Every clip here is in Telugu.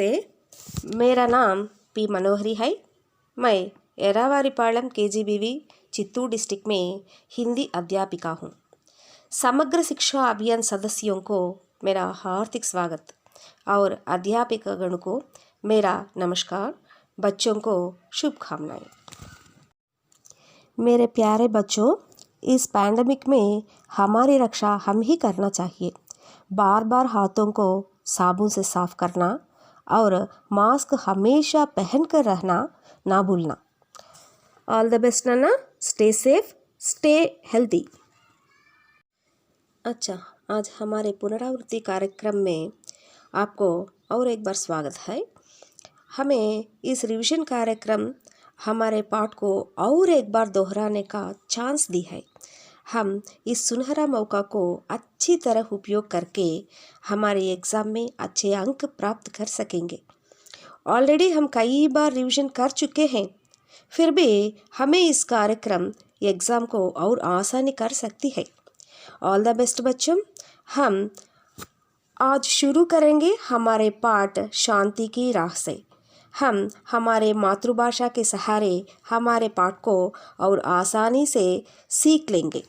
नमस्ते, मेरा नाम पी मनोहरी है। मैं एरावारीपालम केजीबीवी चित्तूर डिस्ट्रिक्ट में हिंदी अध्यापिका हूँ। समग्र शिक्षा अभियान सदस्यों को मेरा हार्दिक स्वागत और अध्यापिकागण को मेरा नमस्कार। बच्चों को शुभकामनाएं। मेरे प्यारे बच्चों, इस पैंडमिक में हमारी रक्षा हम ही करना चाहिए। बार बार हाथों को साबुन से साफ करना और मास्क हमेशा पहन कर रहना ना भूलना। All the best Nana, stay safe, stay healthy. अच्छा, आज हमारे पुनरावृत्ति कार्यक्रम में आपको और एक बार स्वागत है। हमें इस रिवीजन कार्यक्रम हमारे पाठ को और एक बार दोहराने का चांस दी है। हम इस सुनहरा मौका को अच्छी तरह उपयोग करके हमारे एग्ज़ाम में अच्छे अंक प्राप्त कर सकेंगे। ऑलरेडी हम कई बार रिवीजन कर चुके हैं, फिर भी हमें इस कार्यक्रम एग्ज़ाम को और आसानी कर सकती है। ऑल द बेस्ट बच्चों। हम आज शुरू करेंगे हमारे पाठ शांति की राह से। हम हमारे मातृभाषा के सहारे हमारे पाठ को और आसानी से सीख लेंगे।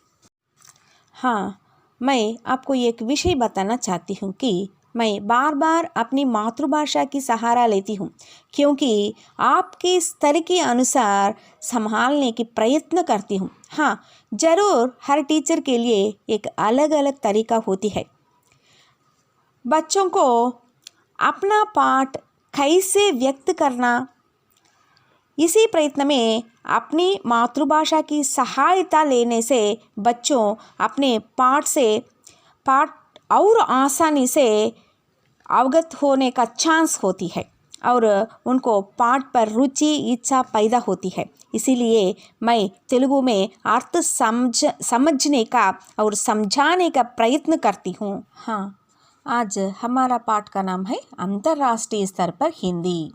हाँ, मैं आपको एक विषय बताना चाहती हूँ कि मैं बार बार अपनी मातृभाषा की सहारा लेती हूँ क्योंकि आपके स्तर के अनुसार संभालने की प्रयत्न करती हूँ। हाँ, ज़रूर हर टीचर के लिए एक अलग अलग तरीका होती है। बच्चों को अपना पाठ कैसे व्यक्त करना, इसी प्रयत्न में अपनी मातृभाषा की सहायता लेने से बच्चों अपने पाठ और आसानी से अवगत होने का चांस होती है और उनको पाठ पर रुचि इच्छा पैदा होती है। इसीलिए मैं तेलुगु में अर्थ समझने का और समझाने का प्रयत्न करती हूँ। हाँ, आज हमारा पाठ का नाम है अंतर्राष्ट्रीय स्तर पर हिंदी।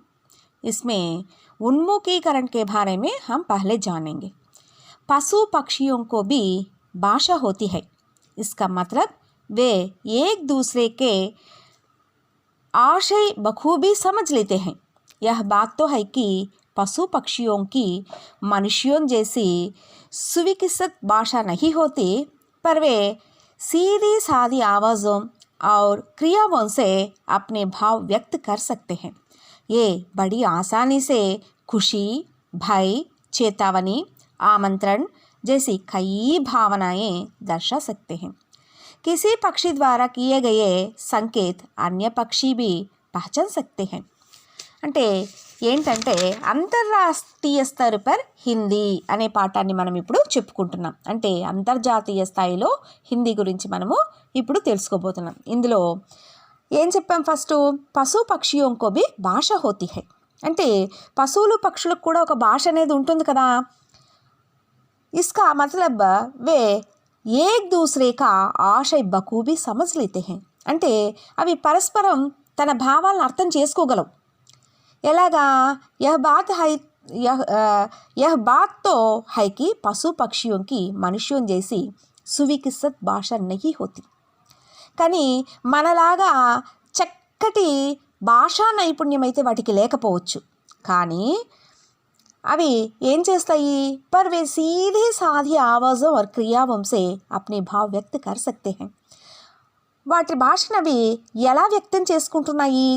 इसमें उन्मुखीकरण के बारे में हम पहले जानेंगे। पशु पक्षियों को भी भाषा होती है। इसका मतलब वे एक दूसरे के आशय बखूबी समझ लेते हैं। यह बात तो है कि पशु पक्षियों की मनुष्यों जैसी सुविकसित भाषा नहीं होती, पर वे सीधी सादी आवाज़ों और क्रियाओं से अपने भाव व्यक्त कर सकते हैं। ये बड़ी आसानी से खुशी, भय, चेतावनी, आमंत्रण जैसी कई भावनाएं दर्शा सकते हैं। किसी पक्षी द्वारा किए गए संकेत अन्य पक्षी भी पहचान सकते हैं। అంటే ఏంటంటే అంతర్రాష్ట్రీయ స్థాయి పర్ హిందీ అనే పాఠాన్ని మనం ఇప్పుడు చెప్పుకుంటున్నాం. అంటే అంతర్జాతీయ స్థాయిలో హిందీ గురించి మనము ఇప్పుడు తెలుసుకోబోతున్నాం. ఇందులో ఏం చెప్పాం? ఫస్ట్ పశు పక్షియోంకో బి భాష హోతీ హై. అంటే పశువులు పక్షులకు కూడా ఒక భాష అనేది ఉంటుంది కదా. ఇస్కా మతలబ్ వే ఏక్ దూసరే కా ఆశయ బఖూబీ సమజ్ లేతే హై. అంటే అవి పరస్పరం తన భావాలను అర్థం చేసుకోగలవు. ఎలాగా? यह बात तो है कि पशु पक्षियों की मनुष्यों जैसी सुविकसित भाषा नहीं होती. కానీ మనలాగా చక్కటి భాషా నైపుణ్యం అయితే వాటికి లేకపోవచ్చు. కానీ అవి ఏం చేస్తాయి? पर वे सीधे साधी आवाज़ों और क्रियाओं से अपने भाव व्यक्त कर सकते हैं. వాటి భాషను అవి ఎలా వ్యక్తం చేసుకుంటున్నాయి?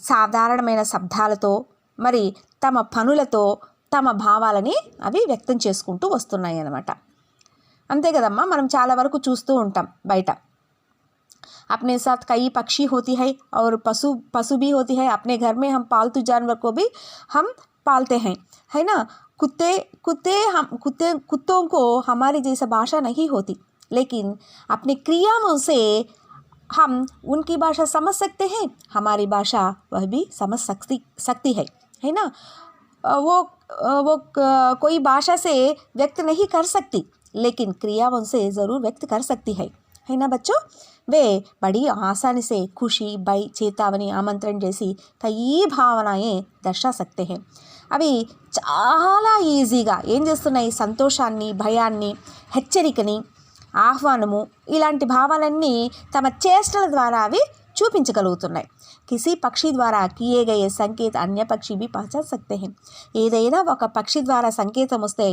సాధారణమైన శబ్దాలతో, మరి తమ పనులతో తమ భావాలని అవి వ్యక్తం చేసుకుంటూ వస్తున్నాయి అన్నమాట. అంతే కదమ్మా, మనం చాలా వరకు చూస్తూ ఉంటాం బయట. अपने साथ कई पक्षी होती है और पशु भी होती है. अपने घर में हम पालतू जानवर को भी हम पालते हैं, है ना. कुत्तों को हमारी जैसा भाषा नहीं होती, लेकिन अपनी क्रियाओं से हम उनकी भाषा समझ सकते हैं. हमारी भाषा वह भी समझ सकती है ना. वो कोई भाषा से व्यक्त नहीं कर सकती, लेकिन क्रियाओं से ज़रूर व्यक्त कर सकती है ना बच्चों. वे बड़ी आसानी से खुशी, भय, चेतावनी, आमंत्रण जैसी कई भावनाएं दर्शा सकते हैं. అవి చాలా ఈజీగా ఏం చేస్తున్నాయి? సంతోషాన్ని, భయాన్ని, హెచ్చరికని, ఆహ్వానము ఇలాంటి భావాలన్నీ తమ చేష్టల ద్వారా అవి చూపించగలుగుతున్నాయి. కిసి పక్షి ద్వారా కియే గయే సంకేత అన్య పక్షి भी पहचान सकते हैं. ఏదైనా ఒక పక్షి ద్వారా సంకేతం వస్తే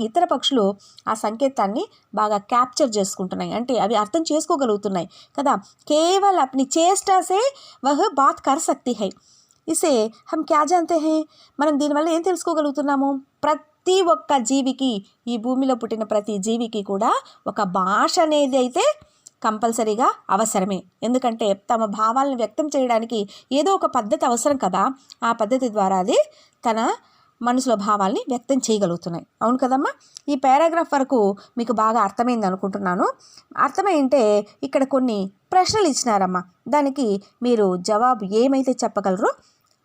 ఇతర పక్షులు ఆ సంకేతాన్ని బాగా క్యాప్చర్ చేసుకుంటున్నాయి, అంటే అవి అర్థం చేసుకోగలుగుతున్నాయి కదా. కేవల్ అప్ని చేష్టా సే వహ్ బాత్ కర్ సక్తి హై. ఇసే హమ్ క్యా జాన్తే హై, మనం దీనివల్ల ఏం తెలుసుకోగలుగుతున్నాము? ప్రతి ఒక్క జీవికి, ఈ భూమిలో పుట్టిన ప్రతి జీవికి కూడా ఒక భాష అనేది అయితే కంపల్సరీగా అవసరమే. ఎందుకంటే తమ భావాలను వ్యక్తం చేయడానికి ఏదో ఒక పద్ధతి అవసరం కదా. ఆ పద్ధతి ద్వారా అది తన మనసులో భావాల్ని వ్యక్తం చేయగలుగుతున్నాయి. అవును కదమ్మా. ఈ పారాగ్రాఫ్ వరకు మీకు బాగా అర్థమైంది అనుకుంటున్నాను. అర్థమైంటే ఇక్కడ కొన్ని ప్రశ్నలు ఇచ్చినారమ్మా, దానికి మీరు జవాబు ఏమైతే చెప్పగలరో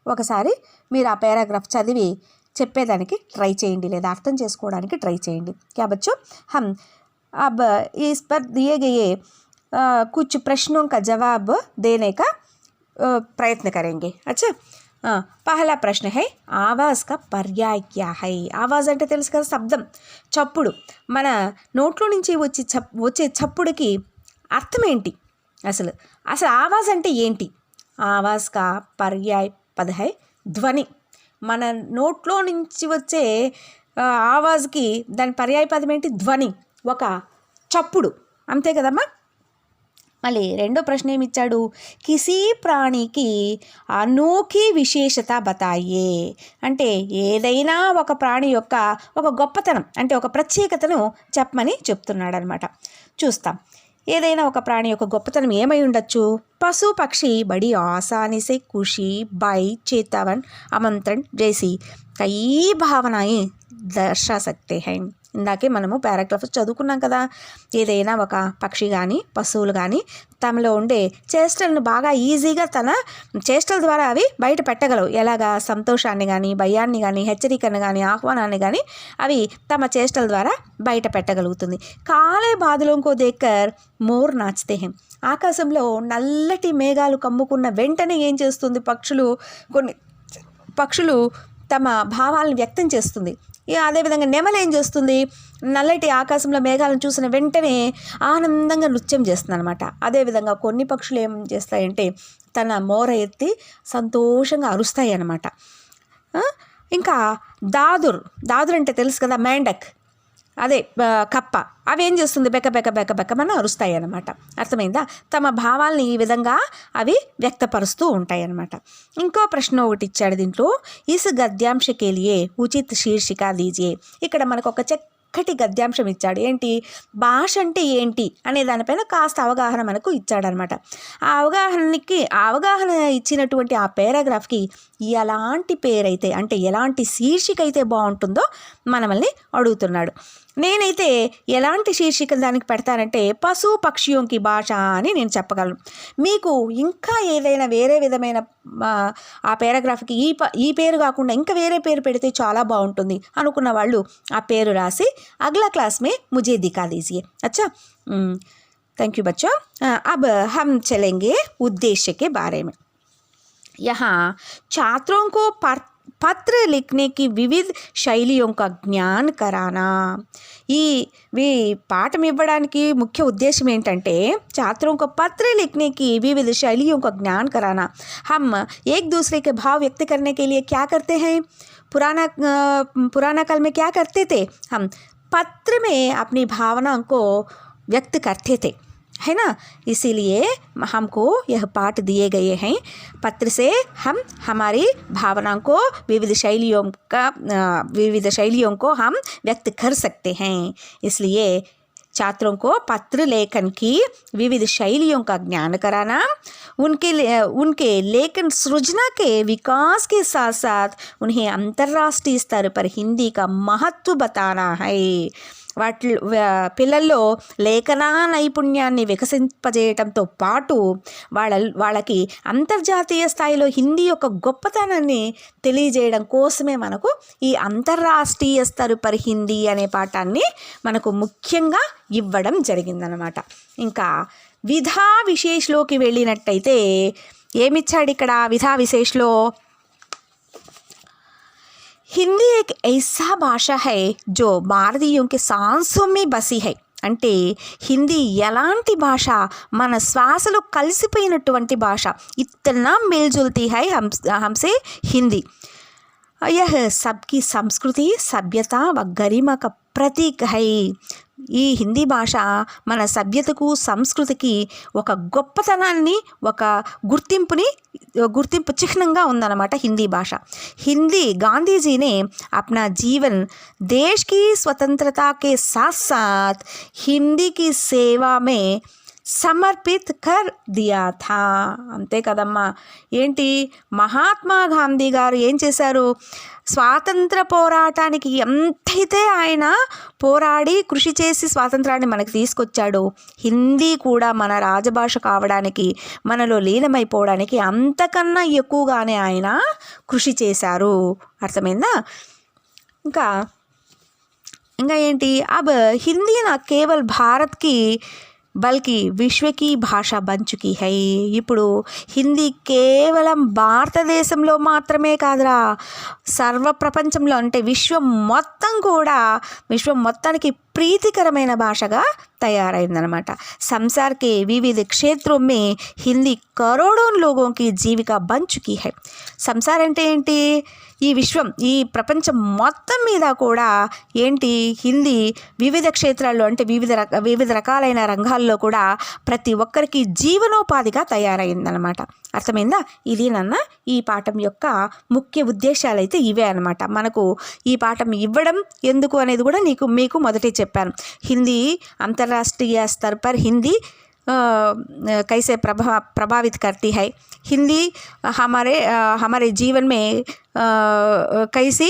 ఒకసారి మీరు ఆ పారాగ్రాఫ్ చదివి చెప్పేదానికి ట్రై చేయండి, లేదా అర్థం చేసుకోవడానికి ట్రై చేయండి. క్యా బచ్చో, హమ్ अब इस पर दिए गए कुछ प्रश्नों का जवाब देने का प्रयत्न करेंगे. अच्छा, पहला प्रश्न है आवाज़ का पर्याय क्या है. आवाज़ అంటే తెలుసు కదా, శబ్దం, చప్పుడు. మన నోట్లో నుంచి వచ్చే చప్పుడుకి అర్థం ఏంటి? అసలు ఆవాజ్ అంటే ఏంటి? ఆవాజ్ కా పర్యాయ పద హై ధ్వని. మన నోట్లో నుంచి వచ్చే ఆవాజ్కి దాని పర్యాయ పదం ఏంటి? ధ్వని, ఒక చప్పుడు, అంతే కదమ్మా. మళ్ళీ రెండో ప్రశ్న ఏమి ఇచ్చాడు? కిసీ ప్రాణికి అనోఖీ విశేషత బతాయే. అంటే ఏదైనా ఒక ప్రాణి యొక్క ఒక గొప్పతనం, అంటే ఒక ప్రత్యేకతను చెప్పమని చెప్తున్నాడు అనమాట. చూస్తాం, ఏదైనా ఒక ప్రాణి యొక్క గొప్పతనం ఏమై ఉండొచ్చు? పశు పక్షి బడి आसानी से खुशी बाई चेतावन आमंत्रण जैसी कई भावनाएं दर्शा सकते हैं. ఇందాకే మనము పారాగ్రాఫ్ చదువుకున్నాం కదా. ఏదైనా ఒక పక్షి కానీ పశువులు కానీ తమలో ఉండే చేష్టలను బాగా ఈజీగా తన చేష్టల ద్వారా అవి బయట పెట్టగలవు. ఎలాగా? సంతోషాన్ని కానీ, భయాన్ని కానీ, హెచ్చరికను కానీ, ఆహ్వానాన్ని కానీ అవి తమ చేష్టల ద్వారా బయట పెట్టగలుగుతుంది. కాలే బాదలోంకో దేక్కర్ మోర్ నాచ్తే హెం. ఆకాశంలో నల్లటి మేఘాలు కమ్ముకున్న వెంటనే ఏం చేస్తుంది? కొన్ని పక్షులు తమ భావాలను వ్యక్తం చేస్తుంది. అదేవిధంగా నెమలి ఏం చేస్తుంది? నల్లటి ఆకాశంలో మేఘాలను చూసిన వెంటనే ఆనందంగా నృత్యం చేస్తుంది అనమాట. అదేవిధంగా కొన్ని పక్షులు ఏం చేస్తాయంటే తన మోర ఎత్తి సంతోషంగా అరుస్తాయి అన్నమాట. ఇంకా దాదుర్ అంటే తెలుసు కదా, మేండక్, అదే కప్ప, అవి ఏం చేస్తుంది? బెక్క బెక్క బెక్క బెక్కమని అరుస్తాయి అన్నమాట. అర్థమైందా? తమ భావాల్ని ఈ విధంగా అవి వ్యక్తపరుస్తూ ఉంటాయి అన్నమాట. ఇంకో ప్రశ్న ఒకటి ఇచ్చాడు దీంట్లో, ఇస్ గద్యాంశకే లియే ఉచిత్ శీర్షిక దీజియే. ఇక్కడ మనకు ఒక చక్కటి గద్యాంశం ఇచ్చాడు. ఏంటి? భాష అంటే ఏంటి అనే దానిపైన కాస్త అవగాహన మనకు ఇచ్చాడనమాట. ఆ అవగాహన ఇచ్చినటువంటి ఆ పారాగ్రాఫ్కి ఎలాంటి పేరైతే, అంటే ఎలాంటి శీర్షిక అయితే బాగుంటుందో మనల్ని అడుగుతున్నాడు. నేనైతే ఎలాంటి శీర్షిక దానికి పెడతానంటే పశు పక్షియోంకి భాష అని నేను చెప్పగలను. మీకు ఇంకా ఏదైనా వేరే విధమైన ఆ పారాగ్రాఫ్కి ఈ పేరు కాకుండా ఇంకా వేరే పేరు పెడితే చాలా బాగుంటుంది అనుకున్న వాళ్ళు ఆ పేరు రాసి అగలా క్లాస్ మే ముझे दिखा दीजिए. अच्छा, थैंक यू बच्चों. अब हम चलेंगे उद्देश्य के बारे में. यहाँ छात्रों को पत्र लिखने की विविध शैलियों का ज्ञान कराना. ఈ పాఠం ఇవ్వడానికి ముఖ్య ఉద్దేశం ఏంటంటే छात्रों को पत्र लिखने की विविध शैलियों का ज्ञान कराना. हम एक दूसरे के भाव व्यक्त करने के लिए क्या करते हैं? पुराना काल में क्या करते थे? हम पत्र में अपनी भावनाओं को व्यक्त करते थे, है ना. इसीलिए हमको यह पाठ दिए गए हैं. पत्र से हम हमारी भावनाओं को विविध शैलियों को हम व्यक्त कर सकते हैं. इसलिए छात्रों को पत्र लेखन की विविध शैलियों का ज्ञान कराना, उनके लेखन सृजना के विकास के साथ साथ उन्हें अंतर्राष्ट्रीय स्तर पर हिंदी का महत्व बताना है. పిల్లల్లో లేఖనా నైపుణ్యాన్ని వికసింపజేయడంతో పాటు వాళ్ళకి అంతర్జాతీయ స్థాయిలో హిందీ యొక్క గొప్పతనాన్ని తెలియజేయడం కోసమే మనకు ఈ అంతర్రాష్ట్రీయ స్తరు పర్ హిందీ అనే పాఠాన్ని మనకు ముఖ్యంగా ఇవ్వడం జరిగిందనమాట. ఇంకా విధా విశేష్లోకి వెళ్ళినట్టయితే ఏమిచ్చాడు ఇక్కడ? విధా విశేష్లో हिंदी एक ऐसा भाषा है जो भारतीयों के सांसों में बसी है. అంటే హిందీ ఎలాంటి భాష, మన శ్వాసలో కలిసిపోయినటువంటి భాష. ఇतना मिलजुलती है हमसे हिंदी. यह सबकी संस्कृति, सभ्यता व गरिमा का प्रतीक है. ఈ హిందీ భాష మన సభ్యతకు, సంస్కృతికి ఒక గొప్పతనాన్ని, ఒక గుర్తింపు చిహ్నంగా ఉందన్నమాట హిందీ భాష. हिंदी गांधी जी ने अपना जीवन देश की स्वतंत्रता के साथ साथ हिंदी की सेवा में సమర్పిత్ కర్ దియా థా. అంతే కదమ్మా. ఏంటి, మహాత్మా గాంధీ గారు ఏం చేశారు? స్వాతంత్ర పోరాటానికి ఎంతైతే ఆయన పోరాడి కృషి చేసి స్వాతంత్రాన్ని మనకు తీసుకొచ్చాడో, హిందీ కూడా మన రాజభాష కావడానికి, మనలో లీనమైపోవడానికి అంతకన్నా ఎక్కువగానే ఆయన కృషి చేశారు. అర్థమైందా? ఇంకా ఏంటి, అబ్ హిందీ నా కేవల్ భారత్కి బల్కి విశ్వకి భాష బన్ చుకీ హై. ఇప్పుడు హిందీ కేవలం భారతదేశంలో మాత్రమే కాదురా, సర్వ ప్రపంచంలో, అంటే విశ్వం మొత్తానికి ప్రీతికరమైన భాషగా తయారైందనమాట. संसार के विविध क्षेत्रों में हिंदी करोड़ों लोगों की जीविका बन चुकी है. సంసార్ అంటే ఏంటి? ఈ విశ్వం, ఈ ప్రపంచం మొత్తం మీద కూడా ఏంటి, హిందీ వివిధ క్షేత్రాల్లో, అంటే వివిధ రకాలైన రంగాల్లో కూడా ప్రతి ఒక్కరికి జీవనోపాధిగా తయారైందనమాట. అర్థమైందా? ఇది ఈ పాఠం యొక్క ముఖ్య ఉద్దేశాలు అయితే ఇవే అనమాట. మనకు ఈ పాఠం ఇవ్వడం ఎందుకు అనేది కూడా మీకు మొదటే చెప్పాను. హిందీ అంతర్రాष्ट्रीय स्तर पर हिंदी कैसे प्रभावित करती है, हिंदी हमारे जीवन में कैसी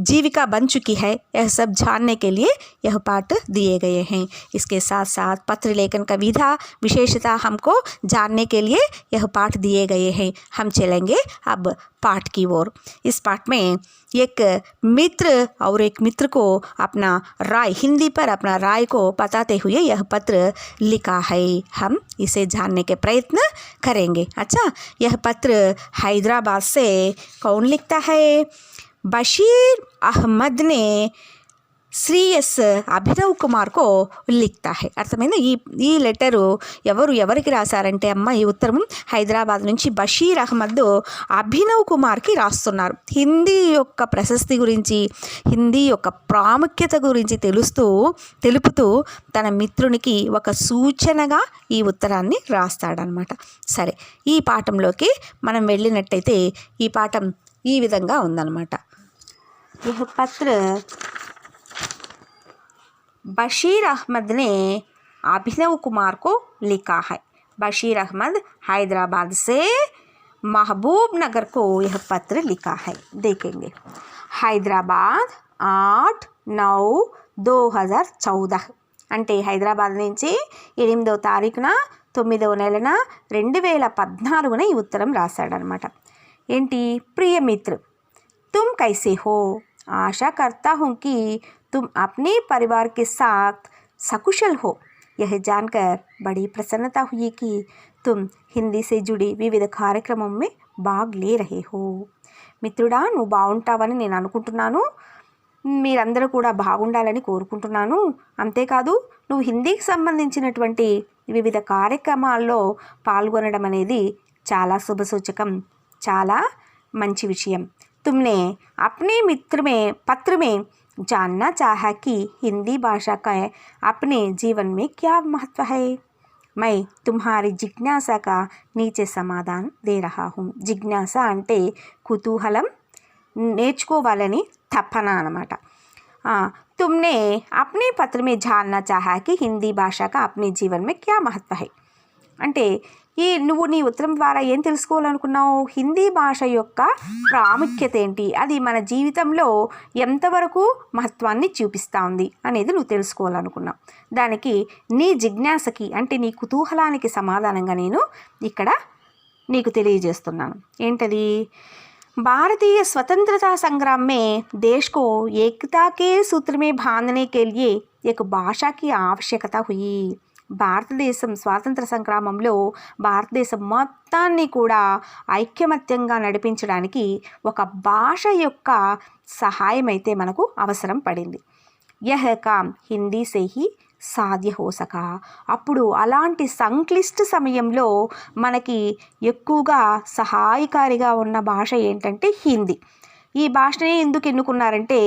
जीविका बन चुकी है, यह सब जानने के लिए यह पाठ दिए गए हैं. इसके साथ साथ पत्र लेखन का विधा विशेषता हमको जानने के लिए यह पाठ दिए गए हैं. हम चलेंगे अब पाठ की ओर. इस पाठ में एक मित्र और एक मित्र को अपना राय, हिंदी पर अपना राय को बताते हुए यह पत्र लिखा है. हम इसे जानने के प्रयत्न करेंगे. अच्छा, यह पत्र हैदराबाद से कौन लिखता है? बशीर अहमद ने శ్రీ ఎస్ అభినవ్ కుమార్కు లిఖతా హై. అర్థమైంది? ఈ లెటరు ఎవరికి రాశారంటే అమ్మ, ఈ ఉత్తరం హైదరాబాద్ నుంచి బషీర్ అహ్మద్ అభినవ్ కుమార్కి రాస్తున్నారు. హిందీ యొక్క ప్రశస్తి గురించి, హిందీ యొక్క ప్రాముఖ్యత గురించి తెలుపుతూ తన మిత్రునికి ఒక సూచనగా ఈ ఉత్తరాన్ని రాస్తాడనమాట. సరే, ఈ పాఠంలోకి మనం వెళ్ళినట్టయితే ఈ పాఠం ఈ విధంగా ఉందన్నమాట. यह पत्र बशीर अहमद ने अभिनव कुमार को लिखा है. बशीर अहमद हैदराबाद से महबूब नगर को यह पत्र लिखा है. देखेंगे. हैदराबाद 8/9/2014 అంటే హైదరాబాద్ నుంచి 8వ తారీఖున 9వ నెలన 2014న ఈ ఉత్తరం రాశాడనమాట. ఏంటి? ప్రియ మిత్ర, तुम कैसे हो? आशा करता हूँ कि तुम अपने परिवार के साथ सकुशल हो. यह जानकर बड़ी प्रसन्नता हुई कि तुम हिंदी से जुड़ी विविध कार्यक्रमों में भाग ले रहे हो. మిత్రుడా, నువ్వు బాగుంటావని నేను అనుకుంటున్నాను. మీరందరూ కూడా బాగుండాలని కోరుకుంటున్నాను. అంతేకాదు, నువ్వు హిందీకి సంబంధించినటువంటి వివిధ కార్యక్రమాల్లో పాల్గొనడం అనేది చాలా శుభసూచకం, చాలా మంచి విషయం. तुमने अपने पत्र में जानना चाहा कि हिंदी भाषा का अपने जीवन में क्या महत्व है. मैं तुम्हारी जिज्ञासा का नीचे समाधान दे रहा हूँ. जिज्ञासा అంటే కుతూహలం, నేర్చుకోవాలని తపన అన్నమాట. तुमने अपने पत्र में जानना चाहा कि हिंदी भाषा का अपने जीवन में क्या महत्व है. అంటే నువ్వు నీ ఉత్తరం ద్వారా ఏం తెలుసుకోవాలనుకున్నావు? హిందీ భాష యొక్క ప్రాముఖ్యత ఏంటి, అది మన జీవితంలో ఎంతవరకు మహత్వాన్ని చూపిస్తూ ఉంది అనేది నువ్వు తెలుసుకోవాలనుకున్నావు. దానికి నీ జిజ్ఞాసకి, అంటే నీ కుతూహలానికి సమాధానంగా నేను ఇక్కడ నీకు తెలియజేస్తున్నాను. ఏంటది? भारतीय स्वतंत्रता संग्राम में देश को एकता के सूत्र में बांधने के लिए एक भाषा की आवश्यकता हुई. భారతదేశం స్వాతంత్ర సంగ్రామంలో భారతదేశం మొత్తాన్ని కూడా ఐక్యమత్యంగా నడిపించడానికి ఒక భాష యొక్క సహాయం అయితే మనకు అవసరం పడింది. యహ్ కామ్ హిందీ సే హీ సాధ్య హో సకా. అప్పుడు అలాంటి సంక్లిష్ట సమయంలో మనకి ఎక్కువగా సహాయకారిగా ఉన్న భాష ఏంటంటే హిందీ. ఈ భాషని ఎందుకు ఎన్నుకున్నారంటే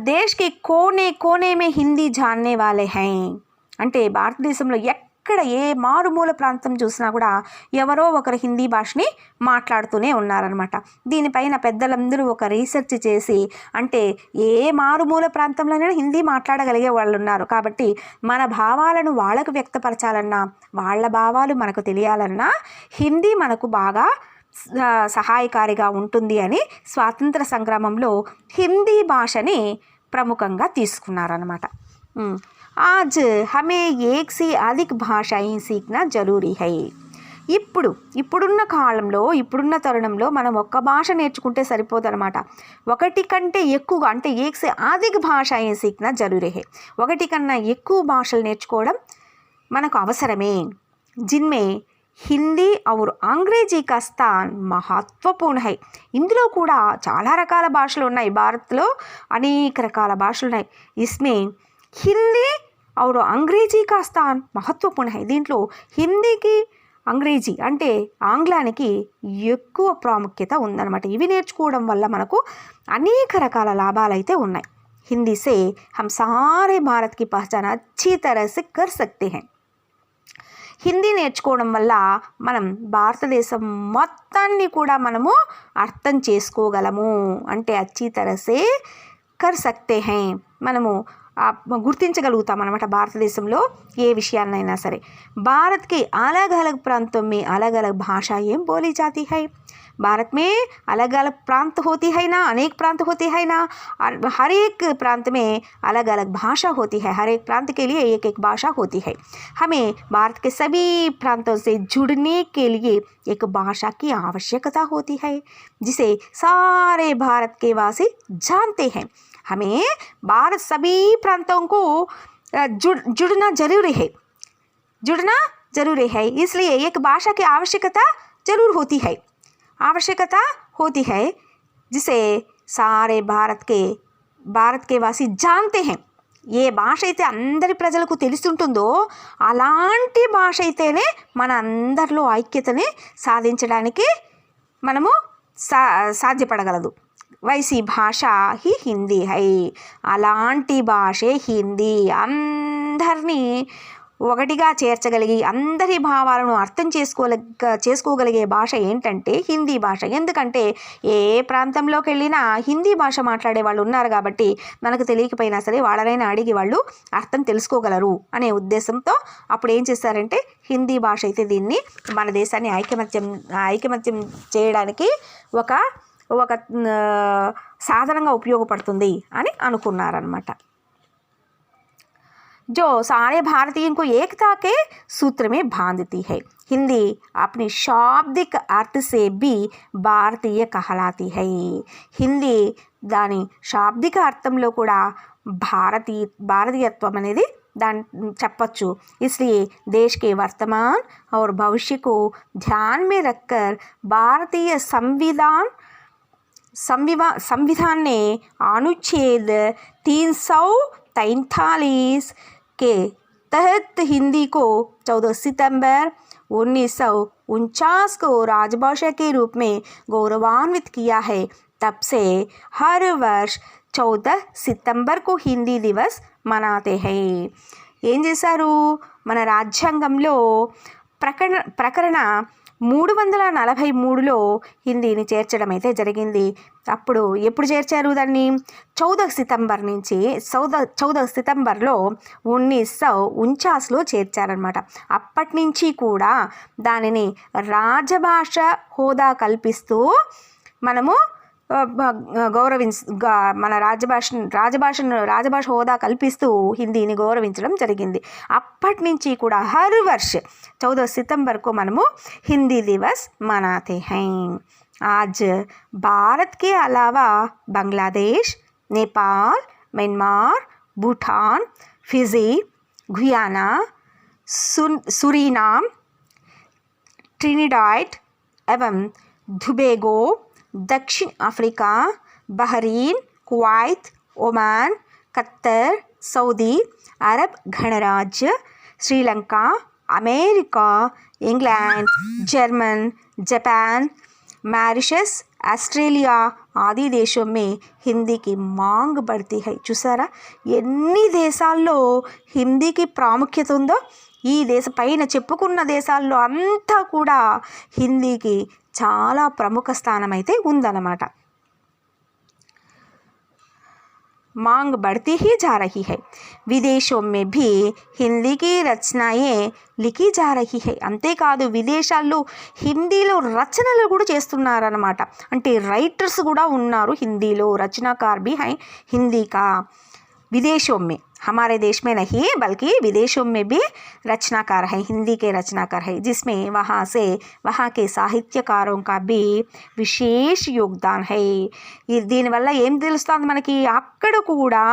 దేశ్ కే కోనే కోనే మే హిందీ జాన్నే వాలే హై. అంటే భారతదేశంలో ఎక్కడ ఏ మారుమూల ప్రాంతం చూసినా కూడా ఎవరో ఒకరు హిందీ భాషని మాట్లాడుతూనే ఉన్నారనమాట. దీనిపైన పెద్దలందరూ ఒక రీసెర్చ్ చేసి అంటే ఏ మారుమూల ప్రాంతంలోనైనా హిందీ మాట్లాడగలిగే వాళ్ళు ఉన్నారు. కాబట్టి మన భావాలను వాళ్ళకు వ్యక్తపరచాలన్నా, వాళ్ళ భావాలు మనకు తెలియాలన్నా హిందీ మనకు బాగా సహాయకారిగా ఉంటుంది అని స్వాతంత్ర సంగ్రామంలో హిందీ భాషని ప్రముఖంగా తీసుకున్నారన్నమాట. ఆజ్ హమే ఏక్ సే అధిక్ భాషాయి సీఖ్నా జరూరీ హై. ఇప్పుడున్న కాలంలో, ఇప్పుడున్న తరుణంలో మనం ఒక్క భాష నేర్చుకుంటే సరిపోదన్నమాట. ఒకటి కంటే ఎక్కువగా అంటే ఏక్ సే అధిక్ భాషాయి సీఖ్నా జరూరీ హై. ఒకటి కన్నా ఎక్కువ భాషలు నేర్చుకోవడం మనకు అవసరమే. జిన్మే హిందీ और अंग्रेजी का स्थान महत्वपूर्ण है. ఇందులో కూడా చాలా రకాల భాషలు ఉన్నాయి. భారత్లో అనేక రకాల భాషలు ఉన్నాయి. ఇస్మే హిందీ और अंग्रेजी का स्थान महत्वपूर्ण है. దీంట్లో హిందీకి అంగ్రేజీ అంటే ఆంగ్లానికి ఎక్కువ ప్రాముఖ్యత ఉందన్నమాట. ఇవి నేర్చుకోవడం వల్ల మనకు అనేక రకాల లాభాలు అయితే ఉన్నాయి. హిందీ से हम सारे भारत की पहचान अच्छी तरह से कर सकते हैं. హిందీ నేర్చుకోవడం వల్ల మనం భారతదేశం మొత్తాన్ని కూడా మనము అర్థం చేసుకోగలము. అంటే అచ్చీ తరసే కర్ సక్తే హై, మనము గుర్తించగలుగుతాం అన్నమాట. భారతదేశంలో ఏ విషయాన్నైనా సరే భారత్కి अलग अलग प्रांतों में अलग अलग भाषाएं बोली जाती है. भारत में अलग अलग प्रांत होती है ना, अनेक प्रांत होते हैं ना. हर एक प्रांत में अलग अलग भाषा होती है. हर एक प्रांत के लिए एक एक भाषा होती है. हमें भारत के सभी प्रांतों से जुड़ने के लिए एक भाषा की आवश्यकता होती है जिसे सारे भारत के वासी जानते हैं. हमें भारत सभी प्रांतों को जुड़ना जरूरी है. जुड़ना जरूरी है, इसलिए एक भाषा की आवश्यकता जरूर होती है. आवश्यकता होती है जिसे सारे भारत के वासी जानते हैं. ఏ భాష అయితే అందరి ప్రజలకు తెలుస్తుంటుందో అలాంటి భాష అయితేనే మన అందరిలో ఐక్యతని సాధించడానికి మనము సాధ్యపడగలదు. వైసీ భాష హీ హిందీ హై. అలాంటి భాషే హిందీ. అందరినీ ఒకటిగా చేర్చగలిగి అందరి భావాలను అర్థం చేసుకోగలిగే భాష ఏంటంటే హిందీ భాష. ఎందుకంటే ఏ ప్రాంతంలోకి వెళ్ళినా హిందీ భాష మాట్లాడే వాళ్ళు ఉన్నారు కాబట్టి మనకు తెలియకపోయినా సరే వాళ్ళనైనా అడిగి వాళ్ళు అర్థం తెలుసుకోగలరు అనే ఉద్దేశంతో అప్పుడు ఏం చేశారంటే హిందీ భాష అయితే దీన్ని మన దేశాన్ని ఐకమత్యం చేయడానికి ఒక సాధనంగా ఉపయోగపడుతుంది అని అనుకున్నారనమాట. जो सारे भारतीयों को एकता के सूत्र में बांधती है. हिंदी अपनी शाब्दिक अर्थ से भी भारतीय कहलाती है. హిందీ దాని శాబ్దిక అర్థంలో కూడా భారతీయత్వం అనేది దాన్ని చెప్పచ్చు. इसलिए देश के वर्तमान और भविष्य को ध्यान में रखकर भारतीय संविधान ने अनुच्छेद 343 के तहत हिंदी को 14 सितंबर 1949 को राजभाषा के रूप में गौरवान्वित किया है. तब से हर वर्ष 14 सितंबर को हिंदी दिवस मनाते हैं. ఏం చేశారు, మన రాజ్యాంగంలో ప్రకరణ 343లో హిందీని చేర్చడం అయితే జరిగింది. అప్పుడు ఎప్పుడు చేర్చారు దాన్ని? 14 సితంబర్లో 1949లో చేర్చారనమాట. అప్పటి నుంచి కూడా దానిని రాజభాష హోదా కల్పిస్తూ మనము మన రాజభాష హోదా కల్పిస్తూ హిందీని గౌరవించడం జరిగింది. అప్పటి నుంచి కూడా హర్ వర్ష 14 सितंबर को మనము हिंदी दिवस मनाते हैं. आज भारत के अलावा Bangladesh, Nepal, Myanmar, Bhutan, Fiji, Guyana, Suriname, Trinidad एवं टोबैगो, दक्षिण Africa, Bahrain, Kuwait, Oman, Qatar, Saudi Arab गणराज्य, Sri Lanka, America, England, German, Japan, Mauritius, Australia आदि దేశం में హిందీకి మాంగ్ बढ़ती है. చూసారా ఎన్ని దేశాల్లో హిందీకి ప్రాముఖ్యత ఉందో. ఈ పైన చెప్పుకున్న దేశాల్లో అంతా కూడా హిందీకి చాలా ప్రముఖ స్థానం అయితే ఉందన్నమాట. मांग बढ़ती ही जा रही है. విదేశం में भी హిందీ की రచనాయే లిఖీ जा रही है. అంతేకాదు విదేశాల్లో హిందీలో రచనలు కూడా చేస్తున్నారన్నమాట. అంటే రైటర్స్ కూడా ఉన్నారు హిందీలో. రచనాकार भी हैं हिंदी का. विदेशों में, हमारे देश में नहीं बल्कि विदेशों में भी रचनाकार है, हिंदी के रचनाकार है, जिसमें वहाँ के సాహిత్యకాरों का भी విశేష యోగదాన్ है. దీనివల్ల ఏం తెలుస్తుంది మనకి, అక్కడ కూడా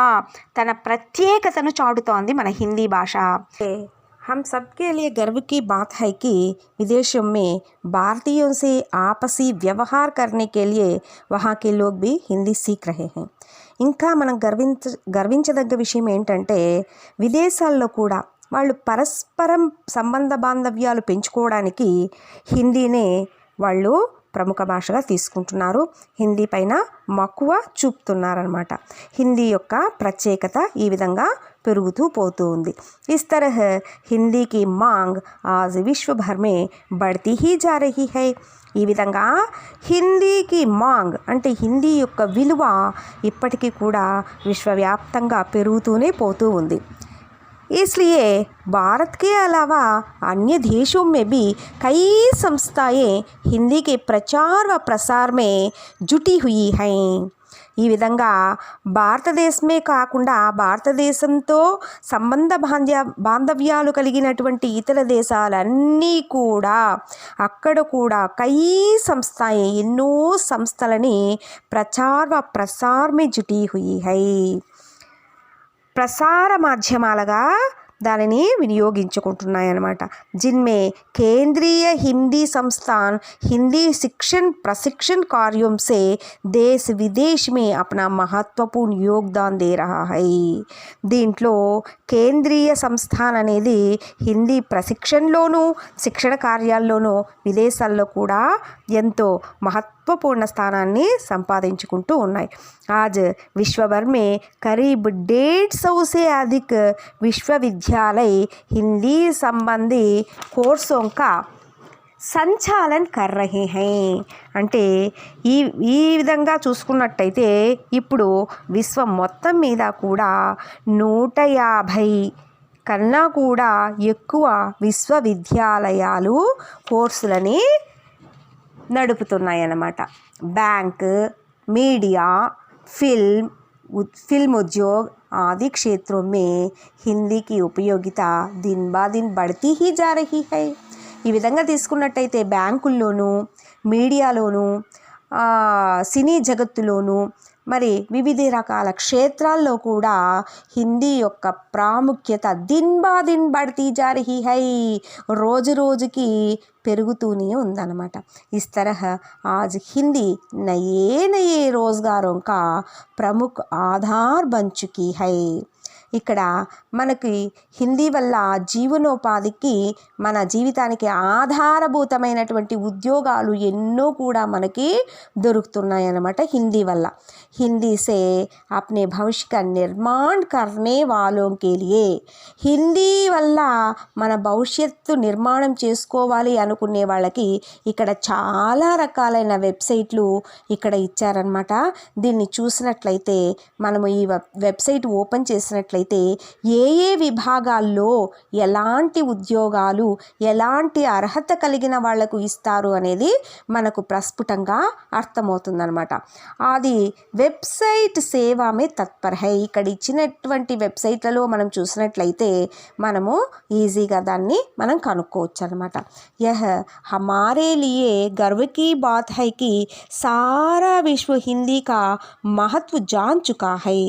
తన ప్రత్యేకతను చాటుతోంది మన హిందీ భాష. हम सबके लिए गर्व की बात है कि विदेशों में भारतीयों से आपसी व्यवहार करने के लिए वहाँ के लोग भी हिंदी सीख रहे हैं. ఇంకా మనం గర్వించదగ్గ విషయం ఏంటంటే విదేశాల్లో కూడా వాళ్ళు పరస్పరం సంబంధ బాంధవ్యాలు పెంచుకోవడానికి హిందీనే వాళ్ళు ప్రముఖ భాషగా తీసుకుంటున్నారు. హిందీ పైన మక్కువ చూపుతున్నారనమాట. హిందీ యొక్క ప్రత్యేకత ఈ విధంగా పెరుగుతూ పోతూ ఉంది. ఇస్ तरह हिंदी की मांग आज विश्व भर में बढ़ती ही जा रही है. ఈ విధంగా హిందీకి మాంగ్ అంటే హిందీ యొక్క విలువ ఇప్పటికీ కూడా విశ్వవ్యాప్తంగా పెరుగుతూనే పోతూ ఉంది. इसलिए भारत के अलावा अन्य देशों में भी कई संस्थाएं हिंदी के प्रचार व प्रसार में जुटी हुई हैं. ఈ విధంగా భారతదేశమే కాకుండా భారతదేశంతో సంబంధ బాంధవ్యాలు కలిగినటువంటి ఇతర దేశాలన్నీ కూడా అక్కడ కూడా కై సంస్థాయే ఎన్నో సంస్థలని ప్రచార వ ప్రసార్ మే జుటీ హుయి హై. ప్రసార మాధ్యమాలుగా దానిని వినియోగించుకుంటున్నాయన్నమాట. जिनमें केंद्रीय हिंदी संस्थान हिंदी शिक्षण प्रशिक्षण कार्यों से देश विदेश में अपना महत्वपूर्ण योगदान दे रहा है. దీంట్లో కేంద్రీయ సంస్థాన్ అనేది హిందీ ప్రశిక్షణలోనూ శిక్షణ కార్యాల్లోనూ విదేశాల్లో కూడా ఎంతో महत्वपूर्ण స్థానాన్ని సంపాదించుకుంటూ ఉన్నాయి. आज विश्व भर में करीब 150 से अधिक विश्वविद्यालय हिंदी संबंधी कोर्सों का సంచాలన్ కర్ రహే హై. అంటే ఈ విధంగా చూసుకున్నట్టయితే ఇప్పుడు విశ్వం మొత్తం మీద కూడా 150 కన్నా కూడా ఎక్కువ విశ్వవిద్యాలయాలు కోర్సులని నడుపుతున్నాయన్నమాట. బ్యాంక్, మీడియా, फिल्म उद्योग आदि क्षेत्रों में हिंदी की उपयोगिता दिन ब दिन बढ़ती ही जा रही है. ఈ విధంగా తీసుకున్నట్టయితే బ్యాంకుల్లోనూ, మీడియాలోనూ, సినీ జగత్తులోనూ మరి వివిధ రకాల క్షేత్రాల్లో కూడా హిందీ యొక్క ప్రాముఖ్యత దిన్ బా దిన్ బడ్తీ జా రహీ హై, రోజు రోజుకి పెరుగుతూనే ఉందన్నమాట. इस तरह आज हिंदी नए नए रोजगारों का प्रमुख आधार बन चुकी है. ఇక్కడ మనకి హిందీ వల్ల జీవనోపాధికి మన జీవితానికి ఆధారభూతమైనటువంటి ఉద్యోగాలు ఎన్నో కూడా మనకి దొరుకుతున్నాయి అన్నమాట హిందీ వల్ల. हिंदी से अपने भविष्य का निर्माण करने वालों के लिए, హిందీ వల్ల మన భవిష్యత్తు నిర్మాణం చేసుకోవాలి అనుకునే వాళ్ళకి ఇక్కడ చాలా రకాలైన వెబ్సైట్లు ఇక్కడ ఇచ్చారనమాట. దీన్ని చూసినట్లయితే మనము ఈ వెబ్సైట్ ఓపెన్ చేసినట్లయితే ఏ విభాగాల్లో ఎలాంటి ఉద్యోగాలు ఎలాంటి అర్హత కలిగిన వాళ్లకు ఇస్తారు అనేది మనకు ప్రస్ఫుటంగా అర్థమవుతుందన్నమాట. అది వెబ్సైట్ సేవామే తత్పర్ హై. ఇక్కడ ఇచ్చినటువంటి వెబ్సైట్లలో మనం చూసినట్లయితే మనము ఈజీగా దాన్ని మనం కనుక్కోవచ్చు అనమాట. యహ హమారే లియే गर्व की बात है कि सारा विश्व हिंदी का महत्व जान चुका है.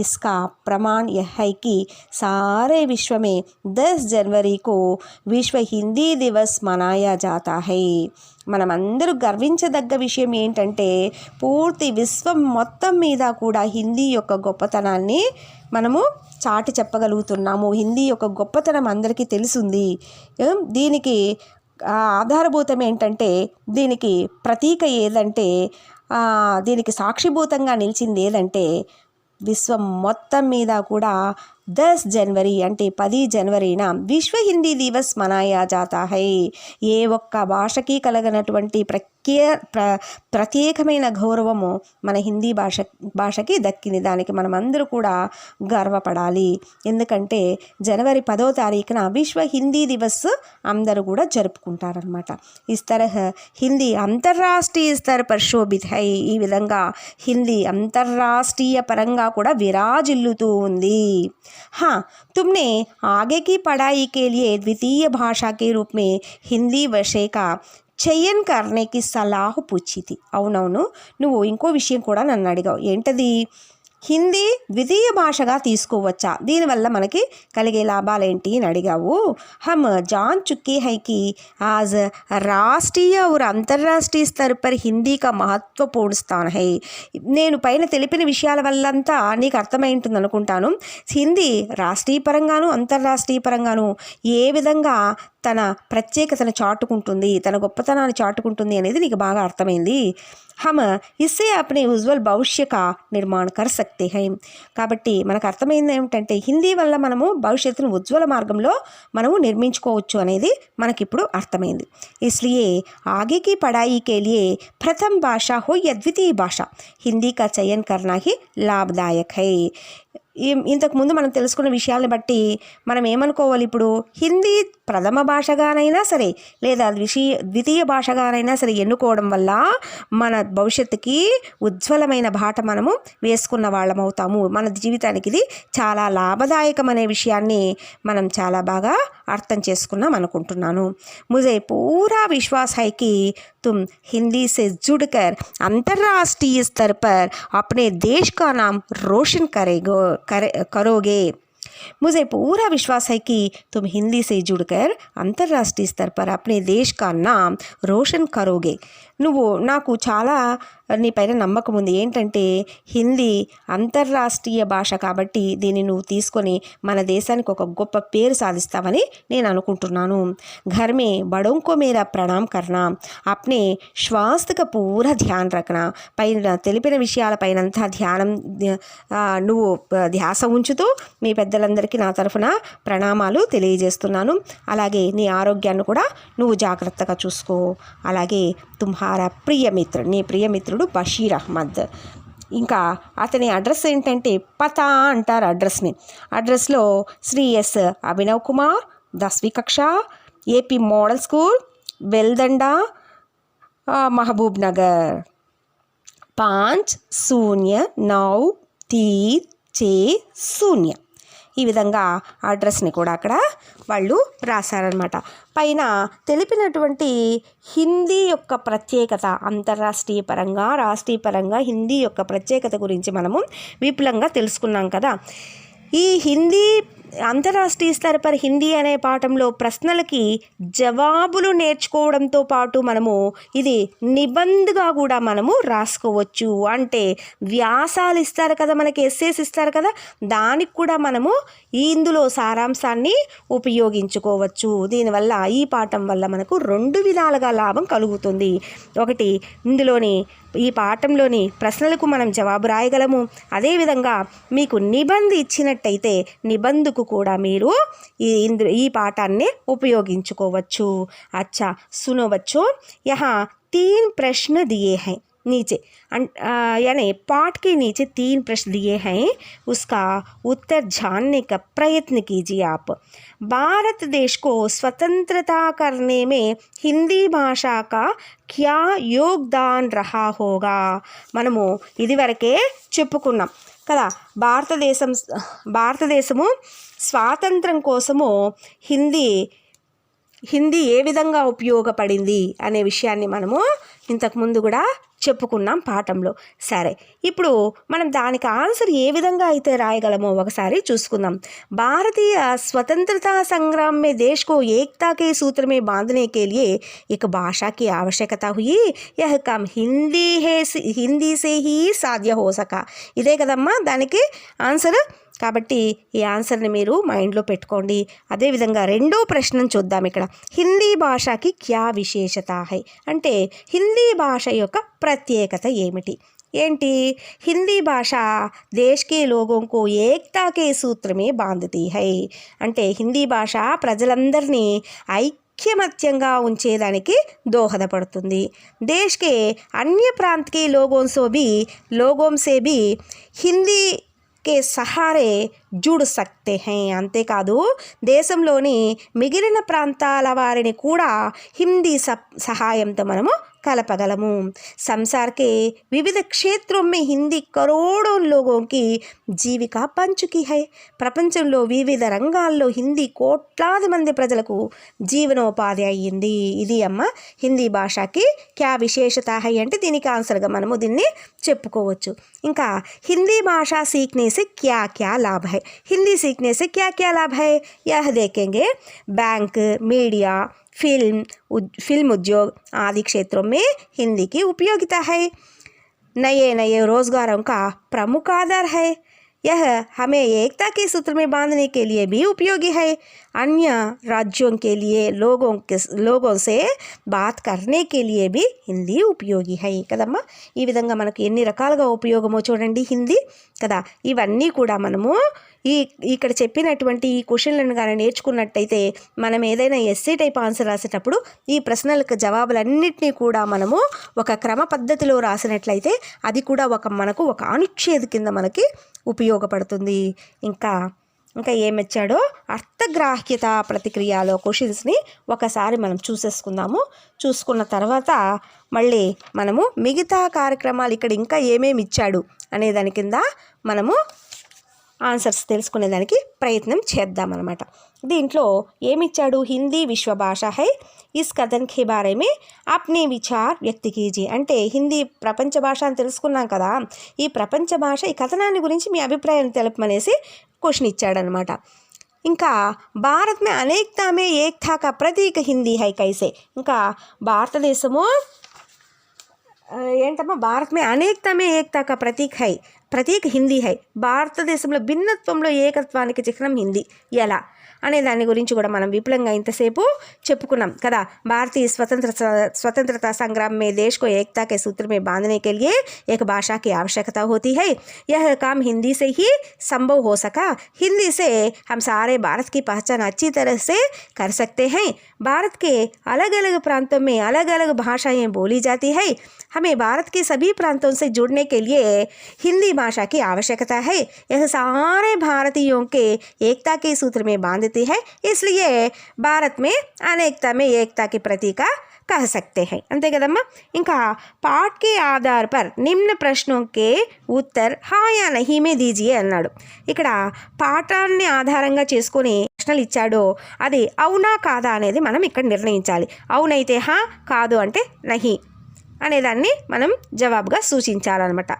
इसका प्रमाण यह है है कि सारे विश्व में 10 जनवरी को విశ్వ హిందీ దివస్ మనాయా జాతా హై. మనమందరూ గర్వించదగ్గ విషయం ఏంటంటే పూర్తి విశ్వం మొత్తం మీద కూడా హిందీ యొక్క గొప్పతనాన్ని మనము చాటి చెప్పగలుగుతున్నాము. హిందీ యొక్క గొప్పతనం అందరికీ తెలుసుంది. దీనికి ఆధారభూతం ఏంటంటే, దీనికి ప్రతీక ఏదంటే, దీనికి సాక్షిభూతంగా నిలిచింది ఏదంటే, విశ్వం మొత్తం మీద కూడా 10 जनवरी అంటే 10 జనవరిన విశ్వ హిందీ దివస్ మనాయా జాతా హై. ఏ ఒక్క భాషకి కలగనటువంటి ప్రత్యేకమైన గౌరవము మన హిందీ భాషకి దక్కింది. దానికి మనమందరూ కూడా గర్వపడాలి. ఎందుకంటే జనవరి 10వ తారీఖున విశ్వ హిందీ దివస్ అందరూ కూడా జరుపుకుంటారనమాట. ఇస్ తరహ్ హిందీ అంతర్రాష్ట్రీయ స్తర్ పర్ శోభిత్ హై. ఈ విధంగా హిందీ అంతర్రాష్ట్రీయ పరంగా కూడా విరాజిల్లుతూ ఉంది. हाँ, तुमने आगे की पढ़ाई के लिए द्वितीय भाषा के रूप में हिंदी विषय का చయన్ కర్నేకి సలాహు పూచితి. అవునవును, నువ్వు ఇంకో విషయం కూడా నన్ను అడిగావు. ఏంటది? హిందీ ద్వితీయ భాషగా తీసుకోవచ్చా, దీనివల్ల మనకి కలిగే లాభాలేంటి అని అడిగావు. हम जान चुके हैं कि आज राष्ट्रीय और अंतर्राष्ट्रीय स्तर पर हिंदी का महत्वपूर्ण स्थान है. నేను పైన తెలిపిన విషయాల వల్లంతా నీకు అర్థమై ఉంటుంది అనుకుంటాను. హిందీ రాష్ట్రీయ పరంగాను అంతర్రాష్ట్రీయ పరంగాను ఏ విధంగా తన ప్రత్యేకతను చాటుకుంటుంది, తన గొప్పతనాన్ని చాటుకుంటుంది అనేది నీకు బాగా అర్థమైంది. हम इससे अपने उज्जवल भविष्य का निर्माण कर सकते हैं. కాబట్టి మనకు అర్థమైంది ఏమిటంటే, హిందీ వల్ల మనము భవిష్యత్తును ఉజ్వల మార్గంలో మనము నిర్మించుకోవచ్చు అనేది మనకిప్పుడు అర్థమైంది. इसलिए आगे की पढ़ाई के लिए प्रथम भाषा हो या द्वितीय भाषा हिंदी का चयन करना ही लाभदायक है. ఇంతకుముందు మనం తెలుసుకున్న విషయాలను బట్టి మనం ఏమనుకోవాలి, ఇప్పుడు హిందీ ప్రథమ భాషగానైనా సరే లేదా ద్వితీయ భాషగానైనా సరే ఎన్నుకోవడం వల్ల మన భవిష్యత్తుకి ఉజ్వలమైన బాట మనము వేసుకున్న వాళ్ళం అవుతాము. మన జీవితానికి ఇది చాలా లాభదాయకం అనే విషయాన్ని మనం చాలా బాగా అర్థం చేసుకున్నాం అనుకుంటున్నాను. मुझे पूरा विश्वास है कि तुम हिंदी से जुड़कर अंतर्राष्ट्रीय स्तर पर अपने देश का नाम रोशन करोगे. मुझे पूरा विश्वास है कि तुम हिंदी से जुड़कर अंतर्राष्ट्रीय स्तर पर अपने देश का नाम रोशन करोगे. నువ్వు నాకు చాలా నీ పైన నమ్మకం ఉంది. ఏంటంటే హిందీ అంతర్రాష్ట్రీయ భాష కాబట్టి దీన్ని నువ్వు తీసుకొని మన దేశానికి ఒక గొప్ప పేరు సాధిస్తావని నేను అనుకుంటున్నాను. घर में बड़ों को मेरा प्रणाम करना, अपने स्वास्थ्य का पूरा ध्यान रखना. పైన తెలిపిన విషయాలపైనంతా ధ్యానం నువ్వు ధ్యాస ఉంచుతూ మీ పెద్దలందరికీ నా తరఫున ప్రణామాలు తెలియజేస్తున్నాను. అలాగే నీ ఆరోగ్యాన్ని కూడా నువ్వు జాగ్రత్తగా చూసుకో. అలాగే తుమ్హారా ప్రియమిత్ర, నీ ప్రియమిత్రుడు బషీర్ అహ్మద్. ఇంకా అతని అడ్రస్ ఏంటంటే పతా అంటారు అడ్రస్ని. అడ్రస్లో శ్రీ ఎస్ అభినవ్ కుమార్, 10वीं कक्षा, AP model school, Veldanda, Mahbubnagar, 509360. ఈ విధంగా అడ్రస్ని కూడా అక్కడ వాళ్ళు రాశారనమాట. పైన తెలిపినటువంటి హిందీ యొక్క ప్రత్యేకత, అంతర్రాష్ట్రీయ పరంగా రాష్ట్రీయ పరంగా హిందీ యొక్క ప్రత్యేకత గురించి మనము విపులంగా తెలుసుకున్నాం కదా. ఈ హిందీ అంతర్రాష్ట్రీయ స్థాయి పర్ హిందీ అనే పాఠంలో ప్రశ్నలకి జవాబులు నేర్చుకోవడంతో పాటు మనము ఇది నిబంధగా కూడా మనము రాసుకోవచ్చు. అంటే వ్యాసాలు ఇస్తారు కదా, మనకి ఎస్సేస్ ఇస్తారు కదా, దానికి కూడా మనము ఇందులో సారాంశాన్ని ఉపయోగించుకోవచ్చు. దీనివల్ల ఈ పాఠం వల్ల మనకు 2 విధాలుగా లాభం కలుగుతుంది. ఒకటి, ఇందులోని ఈ పాఠంలోని ప్రశ్నలకు మనం జవాబు రాయగలము. అదేవిధంగా మీకు నిబంధ ఇచ్చినట్టయితే నిబంధకు కూడా మీరు ఈ పాఠాన్ని ఉపయోగించుకోవచ్చు. అచ్చా సునో బచ్చో, యహా 3 प्रश्न दिए हैं नीचे, यानी पाठ के नीचे 3 प्रश्न दिए हैं, उसका उत्तर जानने का प्रयत्न कीजिए आप. भारत देश को स्वतंत्रता करने में हिंदी भाषा का क्या योगदान रहा होगा. మనము ఇదివరకే చెప్పుకున్నాం కదా, భారతదేశము స్వాతంత్రం కోసము హిందీ హిందీ ఏ విధంగా ఉపయోగపడింది అనే విషయాన్ని మనము ఇంతకుముందు కూడా చెప్పుకున్నాం పాఠంలో. సరే, ఇప్పుడు మనం దానికి ఆన్సర్ ఏ విధంగా అయితే రాయగలమో ఒకసారి చూసుకుందాం. భారతీయ स्वतंत्रता संग्राम में देश को एकता के सूत्र में बांधने के लिए एक भाषा की आवश्यकता हुई. यह काम हिंदी से ही साध्य हो सका. ఇదే కదమ్మా దానికి ఆన్సర్. కాబట్టి ఈ ఆన్సర్ని మీరు మైండ్లో పెట్టుకోండి. అదేవిధంగా రెండో ప్రశ్నను చూద్దాం. ఇక్కడ హిందీ భాషకి క్యా విశేషత హై అంటే హిందీ భాష యొక్క ప్రత్యేకత ఏమిటి? ఏంటి? హిందీ భాష దేశ్ కే లోగోं को एकता के सूत्र में बांधती है అంటే హిందీ భాష ప్రజలందరినీ ఐక్యమత్యంగా ఉంచేదానికి దోహదపడుతుంది. దేశ్ కే అన్య ప్రాంత్ కే లోగోं से भी हिंदी కే సహారే జుడ్ సక్తే హై. అంతేకాదు దేశంలోని మిగిలిన ప్రాంతాల వారిని కూడా హిందీ సహాయంతో మనము కలపగలము. संसार के विविध क्षेत्रों में हिंदी करोड़ों लोगों की జీవికా బన్ చుకీ హై. ప్రపంచంలో వివిధ రంగాల్లో హిందీ కోట్లాది మంది ప్రజలకు జీవనోపాధి అయ్యింది. ఇది అమ్మ హిందీ భాషకి క్యా విశేషత హై అంటే దీనికి ఆన్సర్గా మనము దీన్ని చెప్పుకోవచ్చు. ఇంకా హిందీ భాష सीखने से क्या क्या लाभ है? हिंदी सीखने से क्या क्या लाभ है यह देखेंगे. बैंक, मीडिया, फिल्म उद्योग आदि क्षेत्रों में हिंदी की उपयोगिता है. नए नए रोजगारों का प्रमुख आधार है. यह हमें एकता के सूत्र में बांधने के लिए भी उपयोगी है. अन्य राज्यों के लिए लोगों से बात करने के लिए भी हिंदी उपयोगी है కదమ్మా. ఈ విధంగా మనకు ఎన్ని రకాలుగా ఉపయోగమో చూడండి హిందీ కదా. ఇవన్నీ కూడా మనము ఇక్కడ చెప్పినటువంటి ఈ క్వశ్చన్లను కానీ నేర్చుకున్నట్టయితే మనం ఏదైనా ఎస్సే టైప్ ఆన్సర్ రాసేటప్పుడు ఈ ప్రశ్నలకు జవాబులన్నింటినీ కూడా మనము ఒక క్రమ పద్ధతిలో రాసినట్లయితే అది కూడా మనకు ఒక అనుచ్ఛేద కింద మనకి ఉపయోగపడుతుంది. ఇంకా ఏమిచ్చాడో అర్థగ్రాహ్యత ప్రతిక్రియలో క్వశ్చన్స్ని ఒకసారి మనం చూసుకున్న తర్వాత మళ్ళీ మనము మిగతా కార్యక్రమాలు ఇక్కడ ఇంకా ఏమేమి ఇచ్చాడు అనే దాని కింద మనము ఆన్సర్స్ తెలుసుకునేదానికి ప్రయత్నం చేద్దామన్నమాట. దీంట్లో ఏమిచ్చాడు? హిందీ విశ్వ భాష హై, ఇస్ కథన్ కే బారే మే అప్నే విచార్ వ్యక్తి కీజీ అంటే హిందీ ప్రపంచ భాష అని తెలుసుకున్నాం కదా. ఈ ప్రపంచ భాష ఈ కథనాన్ని గురించి మీ అభిప్రాయాన్ని తెలుపమనేసి క్వశ్చన్ ఇచ్చాడనమాట. ఇంకా భారత్ మే అనేకతా మే ఏక్తా కా ప్రతీక హిందీ హై కైసే. ఇంకా భారతదేశము ఏంటమ్మా భారత్ మే అనేకతా మే ఏక్తా కా ప్రతీక హిందీ హై. భారతదేశంలో భిన్నత్వంలో ఏకత్వానికి చిహ్నం హిందీ ఎలా అనే దాని గురించి కూడా మనం విపులంగా ఇంతసేపు చెప్పుకున్నాం కదా. భారतीय स्वतंत्रता संग्राम में देश को एकता के सूत्र में बांधने के लिए एक भाषा की आवश्यकता होती है. यह काम हिंदी से ही संभव हो सका. हिंदी से हम सारे भारत की पहचान अच्छी तरह से कर सकते हैं. भारत के अलग अलग प्रांतों में अलग अलग भाषाएं बोली जाती है. हमें भारत के सभी प्रांतों से जुड़ने के लिए हिंदी भाषा की आवश्यकता है. यह सारे भारतीयों के एकता के सूत्र में बांधती है. इसलिए भारत में अनेकता में एकता की प्रतीक कह सकते हैं. అంతే కదమ్మా. ఇంకా పాఠ के आधार पर निम्न प्रश्नों के उत्तर हाँ या नहीं में दीजिए అన్నాడు. ఇక్కడ పాఠాన్ని ఆధారంగా చేసుకొని ప్రశ్నలు ఇచ్చాడో అది అవునా కాదా అనేది మనం ఇక్కడ నిర్ణయించాలి. అవునైతే హా, కాదు అంటే నహి అనేదాన్ని మనం జవాబుగా సూచించాలన్నమాట.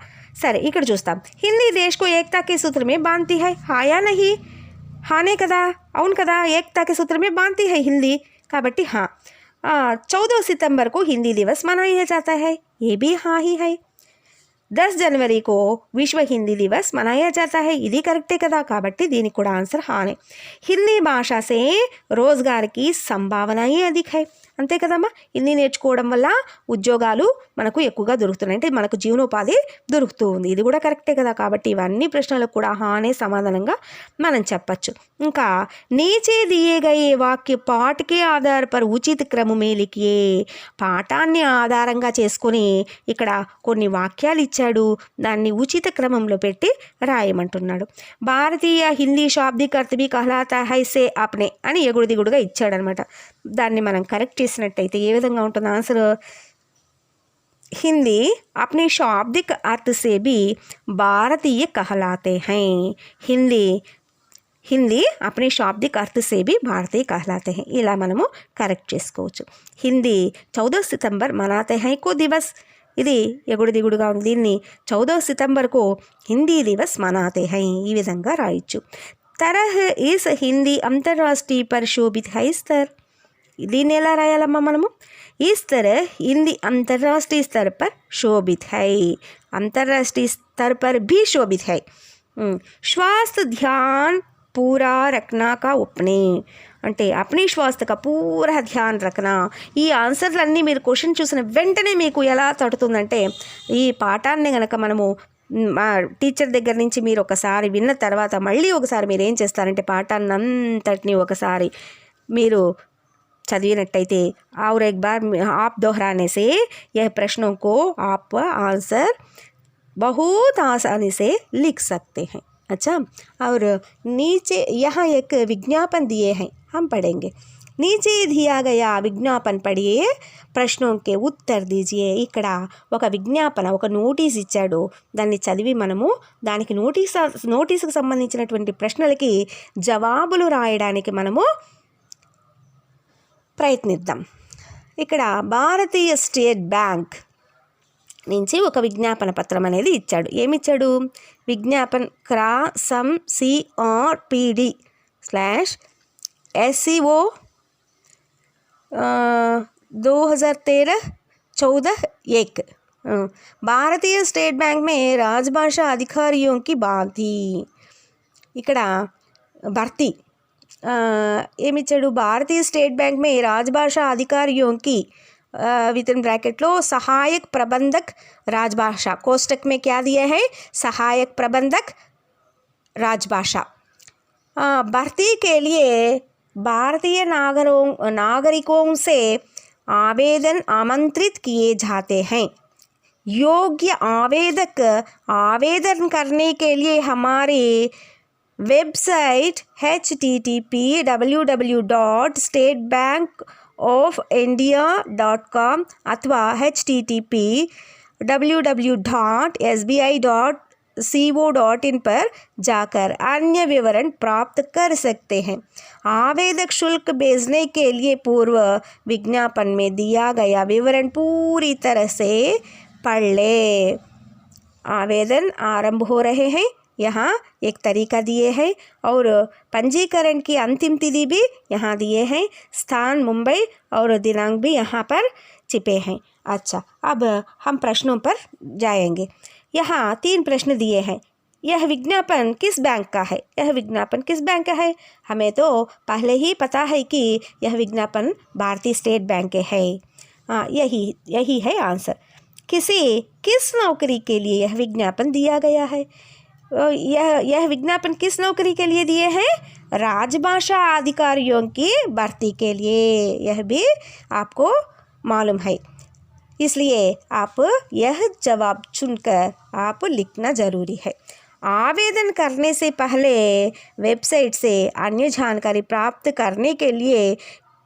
సరే, ఇక్కడ చూస్తాం. హిందీ దేశ్ కో ఏక్తా కే సూత్ర మే బాంధతీ హై. హా యా నహి? హానే కదా, అవును కదా. ఏక్తా కే సూత్ర మే బాంధతీ హై హిందీ కాబట్టి హా. 14 सितंबर को हिंदी दिवस मनाया जाता है. ये भी हाँ ही है. 10 जनवरी को विश्व हिंदी दिवस मनाया जाता है. ఇది కరెక్టే కదా. కాబట్టి దీనికి కూడా ఆన్సర్ హానే. హిందీ భాష సే రోజ్గార్ కి సంభావనాయే అధిక్ హై. అంతే కదమ్మా. హిందీ నేర్చుకోవడం వల్ల ఉద్యోగాలు మనకు ఎక్కువగా దొరుకుతున్నాయి, అంటే మనకు జీవనోపాధి దొరుకుతూ ఉంది. ఇది కూడా కరెక్టే కదా. కాబట్టి ఇవన్నీ ప్రశ్నలకు కూడా హానే సమాధానంగా మనం చెప్పచ్చు. ఇంకా నీచే దియే గయే వాక్య పాఠకే ఆధార పర్ ఉచిత క్రమమే లిఖియే. పాఠాన్ని ఆధారంగా చేసుకొని ఇక్కడ కొన్ని వాక్యాలు ఇచ్చాడు, దాన్ని ఉచిత క్రమంలో పెట్టి రాయమంటున్నాడు. భారతీయ హిందీ శాబ్దిక్ అర్థ భీ కహలాతా హై సే ఆప్నే అని ఎగుడు దిగుడుగా ఇచ్చాడనమాట. దాన్ని మనం కరెక్ట్ చేసినట్టయితే ఏ విధంగా ఉంటుంది ఆన్సర్? हिंदी अपने शाब्दिक अर्थ से भी भारतीय कहलाते हैं. హిందీ अपने शाब्दिक अर्थ से भी भारतीय कहलाते हैं. ఇలా మనము కరెక్ట్ చేసుకోవచ్చు. హిందీ 14 सितंबर मनाते हैं को दिवस. ఇది ఎగుడు దిగుడుగా ఉంది. దీన్ని 14 సితంబర్కు హిందీ దివస్ మనాతే హై ఈ విధంగా రాయొచ్చు. तरह इस हिंदी अंतर्राष्ट्रीय पर शोभित है स्तर. దీన్ని ఎలా రాయాలమ్మా మనము? इस तरह हिंदी अंतर्राष्ट्रीय स्तर पर शोभित है. अंतर्राष्ट्रीय स्तर पर भी शोभित है. स्वास्थ्य ध्यान पूरा रखना का अपने అంటే అప్నీ స్వాస్థ్య కా పూరా ధ్యాన్ రఖనా. ఈ ఆన్సర్లన్నీ మీరు క్వశ్చన్ చూసిన వెంటనే మీకు ఎలా తడుతుందంటే, ఈ పాఠాన్ని కనుక మనము మా టీచర్ దగ్గర నుంచి మీరు ఒకసారి విన్న తర్వాత మళ్ళీ ఒకసారి మీరు ఏం చేస్తారంటే పాఠాన్ని అంతటిని ఒకసారి మీరు చదివినట్టయితే और एक बार आप दोहराने से यह प्रश्नों को आप आंसर बहुत आसानी से लिख सकते हैं. अच्छा, और नीचे यहाँ एक विज्ञापन दिए हैं, हम पढ़ेंगे. नीचे दिया गया विज्ञापन पढ़िए, ప్రశ్నों के उत्तर दीजिए. ఇక్కడ ఒక విజ్ఞాపన ఒక నోటీస్ ఇచ్చాడు, దాన్ని చదివి మనము దానికి నోటీసుకు సంబంధించినటువంటి ప్రశ్నలకి జవాబులు రాయడానికి మనము ప్రయత్నిద్దాం. ఇక్కడ భారతీయ స్టేట్ బ్యాంక్ నుంచి ఒక విజ్ఞాపన పత్రం అనేది ఇచ్చాడు. ఏమిచ్చాడు? విజ్ఞాపన్ క్రా సమ్ CRPD/SCO 2013-14-1. భారతీయ స్టేట్ బ్యాంక్ మే రాజభాషా అధికారియోं की భర్తీ. ఇక్కడ భర్తీ ఏమిచ్చాడు? భారతీయ స్టేట్ బ్యాంక్ మే రాజభాషా అధికారియోं की विथिन ब्रैकेट लो सहायक प्रबंधक राजभाषा. कोष्टक में क्या दिया है? सहायक प्रबंधक राजभाषा. भर्ती के लिए भारतीय नागरिकों से आवेदन आमंत्रित किए जाते हैं. योग्य आवेदक आवेदन करने के लिए हमारे वेबसाइट http://statebankofindia.com अथवा http://www.sbi.co.in पर जाकर अन्य विवरण प्राप्त कर सकते हैं. आवेदक शुल्क भेजने के लिए पूर्व विज्ञापन में दिया गया विवरण पूरी तरह से पढ़ ले. आवेदन आरंभ हो रहे हैं. यहाँ एक तरीका दिए हैं और पंजीकरण की अंतिम तिथि भी यहाँ दिए हैं. स्थान मुंबई और दिनांक भी यहाँ पर छिपे हैं. अच्छा, अब हम प्रश्नों पर जाएंगे. यहाँ 3 प्रश्न दिए हैं. यह विज्ञापन किस बैंक का है? यह विज्ञापन किस बैंक का है? हमें तो पहले ही पता है कि यह विज्ञापन भारतीय स्टेट बैंक के है. यही है आंसर. किस नौकरी के लिए यह विज्ञापन दिया गया है? यह विज्ञापन किस नौकरी के लिए दिए हैं? राजभाषा अधिकारियों की भर्ती के लिए. यह भी आपको मालूम है, इसलिए आप यह जवाब चुनकर आप लिखना ज़रूरी है. आवेदन करने से पहले वेबसाइट से अन्य जानकारी प्राप्त करने के लिए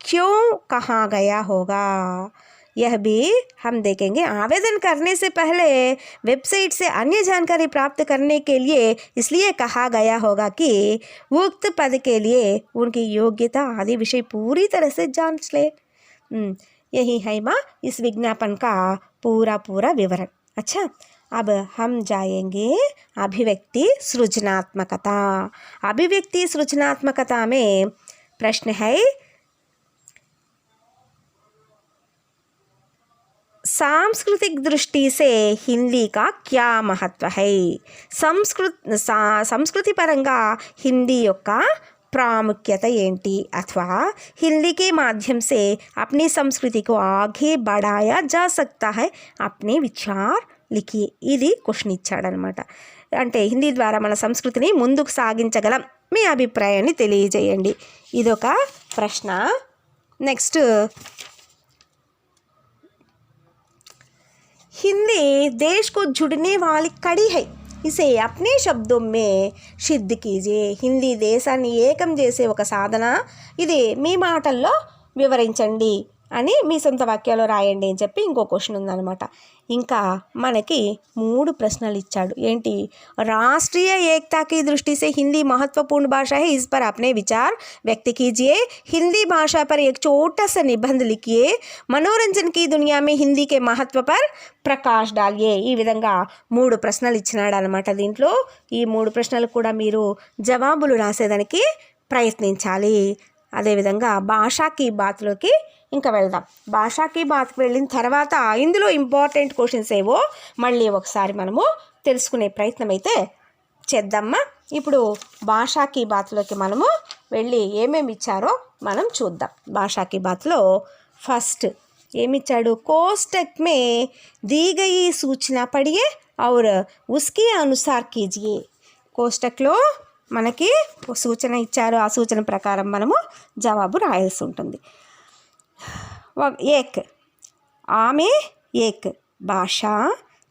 क्यों कहा गया होगा? यह भी हम देखेंगे. आवेदन करने से पहले वेबसाइट से अन्य जानकारी प्राप्त करने के लिए इसलिए कहा गया होगा कि उक्त पद के लिए उनकी योग्यता आदि विषय पूरी तरह से जांच ले. यही है माँ इस विज्ञापन का पूरा विवरण. अच्छा, अब हम जाएंगे अभिव्यक्ति सृजनात्मकता. अभिव्यक्ति सृजनात्मकता में प्रश्न है, सांस्कृतिक दृष्टि से हिंदी का क्या महत्व है? संस्कृति పరంగా హిందీ యొక్క प्रामुख्यता ఏంటి? अथवा हिंदी के माध्यम से अपनी संस्कृति को आगे बढ़ाया जा सकता है. अपने विचार लिखिए. ఇది క్వశ్చన్ ఇచ్చాడనమాట. అంటే హిందీ ద్వారా మన సంస్కృతిని ముందుకు సాగించగలం. మీ అభిప్రాయాన్ని తెలియజేయండి. ఇదొక ప్రశ్న. నెక్స్ట్, हिंदी देश को जुड़ने वाली कड़ी है. इसे अपने शब्दों में सिद्ध कीजिए. హిందీ దేశాన్ని ఏకం చేసే ఒక సాధన. ఇది మీ మాటల్లో వివరించండి అని మీ సొంత వాక్యాల్లో రాయండి అని చెప్పి ఇంకో క్వశ్చన్ ఉందన్నమాట. ఇంకా మనకి 3 ప్రశ్నలు ఇచ్చాడు. ఏంటి? राष्ट्रीय एकता की दृष्टि से हिंदी महत्वपूर्ण भाषा है, इस पर अपने विचार व्यक्त कीजिए. हिंदी भाषा पर एक छोटा सा निबंध लिखिए. मनोरंजन की दुनिया में हिंदी के महत्व पर ప్రకాష్ డాలియే. ఈ విధంగా 3 ప్రశ్నలు ఇచ్చినాడు అనమాట. దీంట్లో ఈ 3 ప్రశ్నలు కూడా మీరు జవాబులు రాసేదానికి ప్రయత్నించాలి. అదేవిధంగా భాషాకి బాత్లోకి ఇంకా వెళ్దాం. భాషాకి బాత్కి వెళ్ళిన తర్వాత ఇందులో ఇంపార్టెంట్ క్వశ్చన్స్ ఏవో మళ్ళీ ఒకసారి మనము తెలుసుకునే ప్రయత్నం అయితే చేద్దామా. ఇప్పుడు భాషాకి బాత్లోకి మనము వెళ్ళి ఏమేమి ఇచ్చారో మనం చూద్దాం. భాషాకి బాత్లో ఫస్ట్ ఏమిచ్చాడు? कोष्टक में दी गई सूचना पढ़िए और उसके अनुसार कीजिए. కోष्టక్లో మనకి సూచన ఇచ్చారు. ఆ సూచన ప్రకారం మనము జవాబు రాయాల్సి ఉంటుంది. एक आमे एक भाषा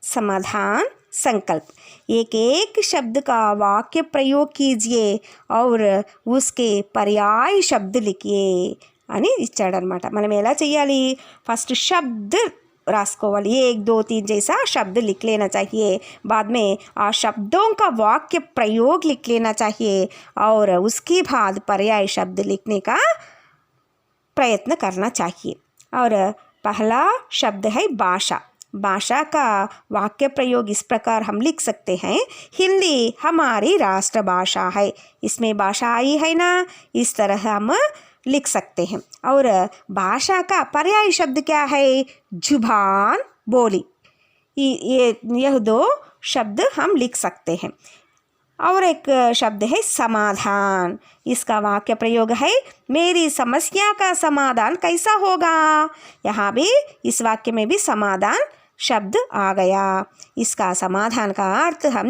समाधान संकल्प. एक शब्द का वाक्य प्रयोग कीजिए और उसके पर्याय शब्द लिखिए అని ఇచ్చాడనమాట. మనం ఎలా చేయాలి? ఫస్ట్ शब्द राసుకోవాలి. 1 2 3 जैसा शब्द लिख लेना चाहिए. बाद में आ शब्दों का वाक्य प्रयोग लिख लेना चाहिए और उसके बाद पर्याय शब्द लिखने का प्रयत्न करना चाहिए. और पहला शब्द है भाषा. भाषा का वाक्य प्रयोग इस प्रकार हम लिख सकते हैं. हिंदी हमारी राष्ट्रभाषा है. इसमें भाषा आई है ना, इस तरह हम लिख सकते हैं. और भाषा का पर्याय शब्द क्या है? जुबान, बोली. यह 2 शब्द हम लिख सकते हैं. और एक शब्द है समाधान. इसका वाक्य प्रयोग है मेरी समस्या का समाधान कैसा होगा. यहाँ भी इस वाक्य में भी समाधान शब्द आ गया. इसका समाधान का अर्थ हम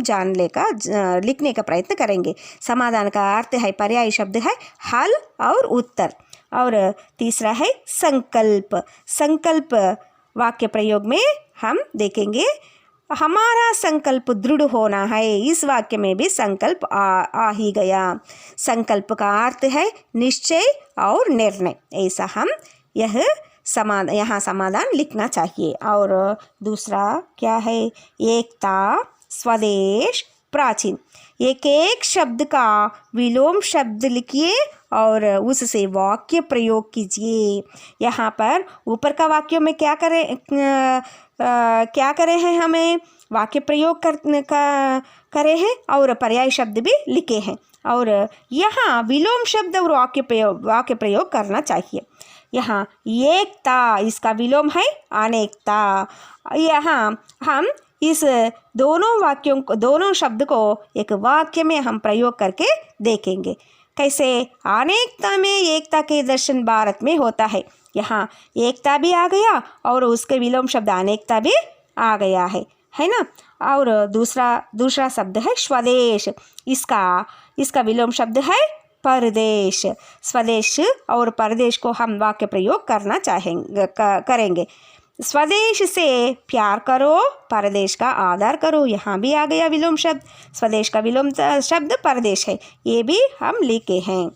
लिखने का प्रयत्न करेंगे. समाधान का अर्थ है पर्याय शब्द है हल और उत्तर. और तीसरा है संकल्प. संकल्प वाक्य प्रयोग में हम देखेंगे हमारा संकल्प दृढ़ होना है. इस वाक्य में भी संकल्प आ ही गया. संकल्प का अर्थ है निश्चय और निर्णय. ऐसा हम यहाँ समाधान लिखना चाहिए. और दूसरा क्या है? एकता, स्वदेश, प्राचीन. एक शब्द का विलोम शब्द लिखिए और उससे वाक्य प्रयोग कीजिए. यहाँ पर ऊपर का वाक्यों में क्या करे हैं? हमें वाक्य प्रयोग करे हैं और पर्याय शब्द भी लिखे हैं. और यहाँ विलोम शब्द और वाक्य प्रयोग करना चाहिए. यहाँ एकता, इसका विलोम है अनेकता. यहाँ हम इस दोनों शब्द को एक वाक्य में हम प्रयोग करके देखेंगे. कैसे? अनेकता में एकता के दर्शन भारत में होता है. यहाँ एकता भी आ गया और उसके विलोम शब्द अनेकता भी आ गया है ना. और दूसरा शब्द है स्वदेश. इसका विलोम शब्द है परदेश. स्वदेश और परदेश को हम वाक्य प्रयोग करना करेंगे. स्वदेश से प्यार करो, परदेश का आदर करो. यहाँ भी आ गया विलोम शब्द. स्वदेश का विलोम शब्द परदेश है. ये भी हम लिखे हैं.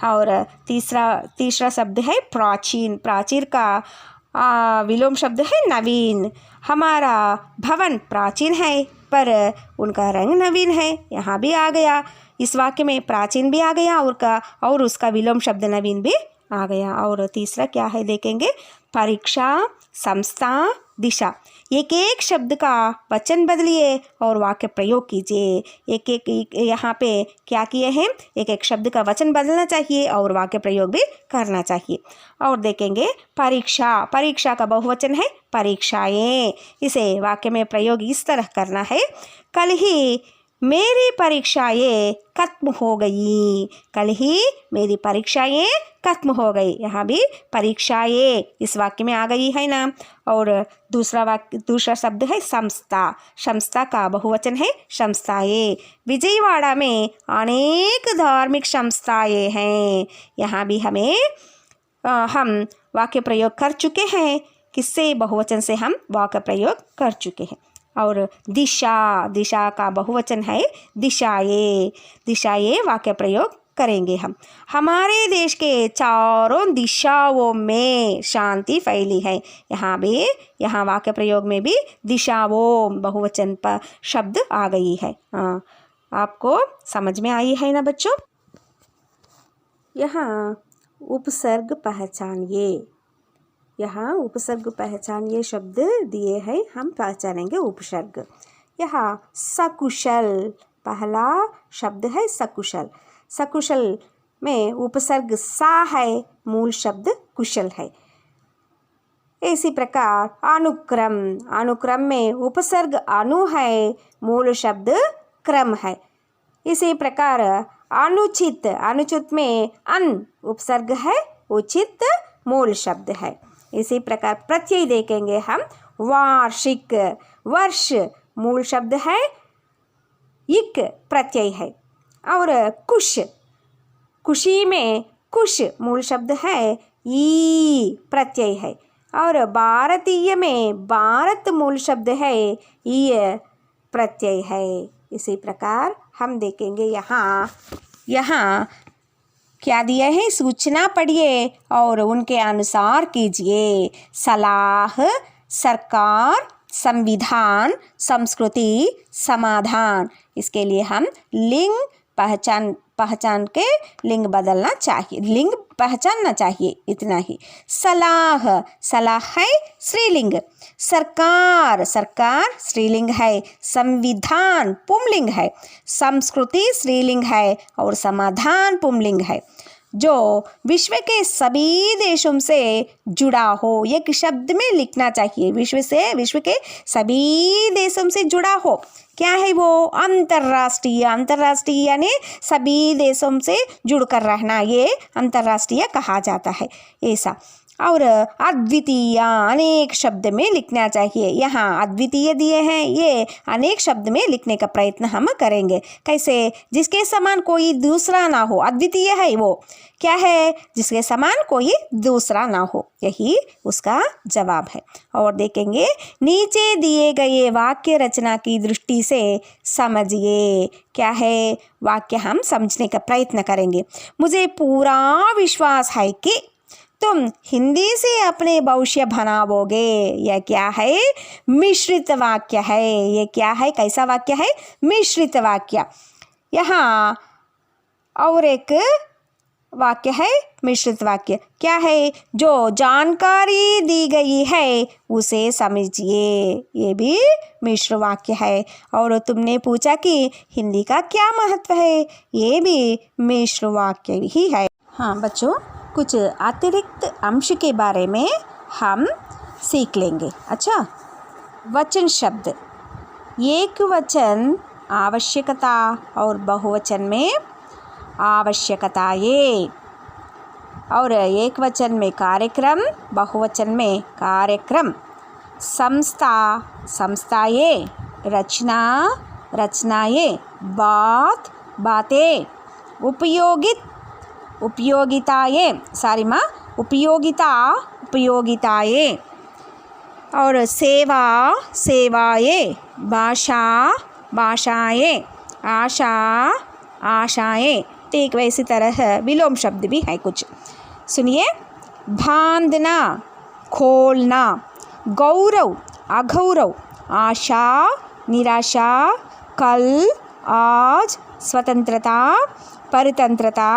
और तीसरा शब्द है प्राचीन. प्राचीन का विलोम शब्द है नवीन. हमारा भवन प्राचीन है पर उनका रंग नवीन है. यहाँ भी आ गया. इस वाक्य में प्राचीन भी आ गया और उसका विलोम शब्द नवीन भी आ गया. और तीसरा क्या है देखेंगे? परीक्षा, संस्था, दिशा. एक शब्द का वचन बदलिए और वाक्य प्रयोग कीजिए. एक यहाँ पे क्या किए हैं? एक शब्द का वचन बदलना चाहिए और वाक्य प्रयोग भी करना चाहिए. और देखेंगे परीक्षा का बहुवचन है परीक्षाएं. इसे वाक्य में प्रयोग इस तरह करना है. कल ही मेरी परीक्षाएं खत्म हो गई. कल ही मेरी परीक्षाएं खत्म हो गई. यहाँ भी परीक्षाएं इस वाक्य में आ गई है ना. और दूसरा शब्द है संस्था. संस्था का बहुवचन है संस्थाएं. विजयवाड़ा में अनेक धार्मिक संस्थाएं हैं. यहाँ भी हम वाक्य प्रयोग कर चुके हैं. किससे? बहुवचन से हम वाक्य प्रयोग कर चुके हैं. और दिशा का बहुवचन है दिशाएं. दिशाएं वाक्य प्रयोग करेंगे हम। हमारे देश के चारों दिशाओं में शांति फैली है। यहाँ भी, यहाँ वाक्य प्रयोग में भी दिशाओं बहुवचन पर शब्द आ गई है। आपको समझ में आई है ना बच्चों? यहाँ उपसर्ग पहचानिए। यहाँ उपसर्ग पहचानिए शब्द दिए हैं, हम पहचानेंगे उपसर्ग। यहाँ सकुशल, पहला शब्द है सकुशल। सकुशल में उपसर्ग सा है, मूल शब्द कुशल है। इसी प्रकार अनुक्रम, अनुक्रम में उपसर्ग अनु है, मूल शब्द क्रम है। इसी प्रकार अनुचित, अनुचित में अन उपसर्ग है, उचित मूल शब्द है। इसी प्रकार प्रत्यय देखेंगे हम। वार्षिक, वर्ष मूल शब्द है, इक प्रत्यय है। और कुश, खुशी में कुश मूल शब्द है, ई प्रत्यय है। और भारतीय में भारत मूल शब्द है, ई प्रत्यय है। इसी प्रकार हम देखेंगे यहाँ क्या दिए हैं, सूचना पढ़िए और उनके अनुसार कीजिए। सलाह, सरकार, संविधान, संस्कृति, समाधान। इसके लिए हम लिंग पहचान के लिंग बदलना चाहिए, लिंग पहचानना चाहिए, इतना ही। सलाह, सलाह है स्त्रीलिंग। सरकार, सरकार स्त्रीलिंग है। संविधान पुंलिंग है। संस्कृति स्त्रीलिंग है और समाधान पुंलिंग है। जो विश्व के सभी देशों से जुड़ा हो, एक शब्द में लिखना चाहिए। विश्व के सभी देशों से जुड़ा हो। क्या है वो? अंतर्राष्ट्रीय, अंतर्राष्ट्रीय यानी सभी देशों से जुड़कर रहना, ये अंतर्राष्ट्रीय कहा जाता है ऐसा। और अद्वितीय, अनेक शब्द में लिखना चाहिए। यहाँ अद्वितीय दिए हैं, ये अनेक शब्द में लिखने का प्रयत्न हम करेंगे। कैसे? जिसके समान कोई दूसरा ना हो। अद्वितीय है वो क्या है? जिसके समान कोई दूसरा ना हो, यही उसका जवाब है। और देखेंगे नीचे दिए गए वाक्य रचना की दृष्टि से समझिए। क्या है वाक्य, हम समझने का प्रयत्न करेंगे। मुझे पूरा विश्वास है कि तुम हिंदी से अपने भविष्य बनाओगे। यह क्या है? मिश्रित वाक्य है। ये क्या है? कैसा वाक्य है? मिश्रित वाक्य। यहाँ और एक वाक्य है मिश्रित वाक्य। क्या है? जो जानकारी दी गई है उसे समझिए, ये भी मिश्र वाक्य है। और तुमने पूछा कि हिंदी का क्या महत्व है, ये भी मिश्र वाक्य ही है। हाँ बच्चों, कुछ अतिरिक्त अंश के बारे में हम सीख लेंगे। अच्छा, वचन शब्द। एक वचन आवश्यकता और बहुवचन में आवश्यकताएं, और एक वचन में कार्यक्रम, बहुवचन में कार्यक्रम। संस्था, संस्थाएं। रचना, रचनाएं। बात, बातें। उपयोगित, उपयोगिताएं। उपयोगिता, उपयोगिताएं। और सेवा, सेवाएं। भाषा, भाषाएं। आशा, आशाएं। ठीक वैसी तरह विलोम शब्द भी है कुछ। सुनिए। बांधना, खोलना। गौरव, अगौरव। आशा, निराशा। कल, आज। स्वतंत्रता, परतंत्रता।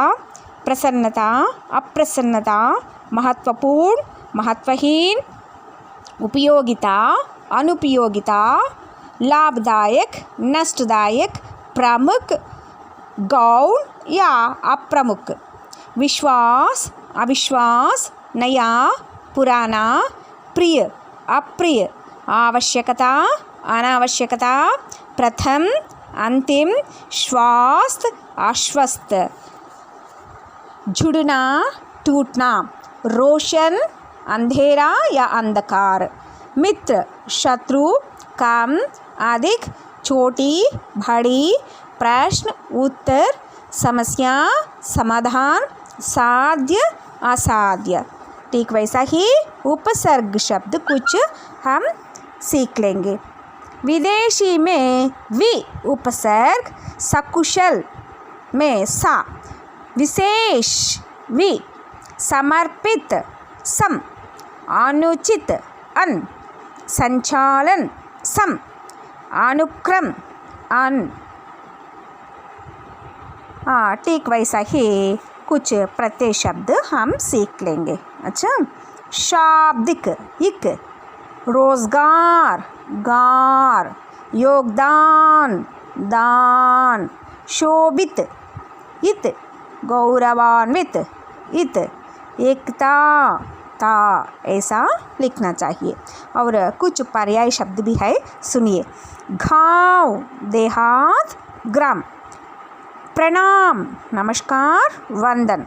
प्रसन्नता, अप्रसन्नता। महत्वपूर्ण, महत्वहीन। उपयोगिता, अनुपयोगिता। लाभदायक, नष्टदायक। प्रमुख, गौण या अप्रमुख। विश्वास, अविश्वास। नया, पुराना। प्रिय, अप्रिय। आवश्यकता, अनावश्यकता। प्रथम, अंतिम। स्वास्थ्य, अस्वस्थ। जुड़ना, टूटना। रोशन, अंधेरा या अंधकार। मित्र, शत्रु। कम, अधिक। छोटी, बड़ी। प्रश्न, उत्तर। समस्या, समाधान। साध्य, असाध्य। ठीक वैसा ही उपसर्ग शब्द कुछ हम सीख लेंगे। विदेशी में वि उपसर्ग। सकुशल में सा। विशेष वि, समर्पित सम, अनुचित अन, संचालन सम, अनुक्रम अन। ठीक वैसा ही कुछ प्रत्यय शब्द हम सीख लेंगे। अच्छा, शाब्दिक इक, रोजगार गार, योगदान दान, शोभित इत, गौरवान्वित इत, एकता ता, ऐसा लिखना चाहिए। और कुछ पर्याय शब्द भी है, सुनिए। गाँव देहात ग्राम, प्रणाम नमस्कार वंदन,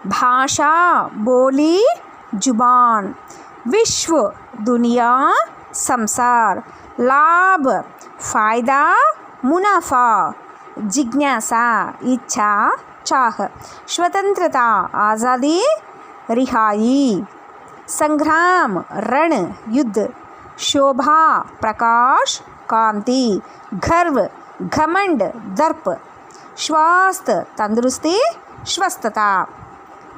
भाषा बोली जुबान, विश्व दुनिया संसार, लाभ फ़ायदा मुनाफा, जिज्ञासा इच्छा चाह, स्वतंत्रता आज़ादी रिहाई, संग्राम रण युद्ध, शोभा प्रकाश कांति, गर्व घमंड दर्प, स्वास्थ्य तंदुरुस्ती स्वस्थता,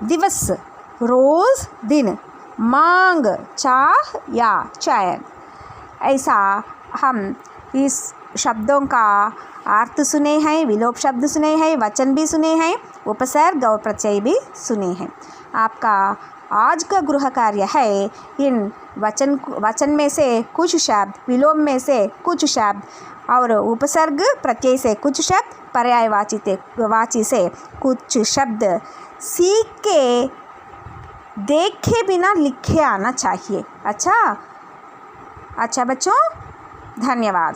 दिवस रोज़ दिन, मांग चाह या चयन। ऐसा हम इस शब्दों का अर्थ सुने हैं, विलोप शब्द सुने हैं, वचन भी सुने हैं, उपसर्ग और प्रत्यय भी सुने हैं। आपका आज का गृह कार्य है इन वचन में से कुछ शब्द, विलोम में से कुछ शब्द और उपसर्ग प्रत्यय से कुछ शब्द, पर्यायवाची से कुछ शब्द सीख के देखे बिना लिखे आना चाहिए। अच्छा बच्चों, धन्यवाद।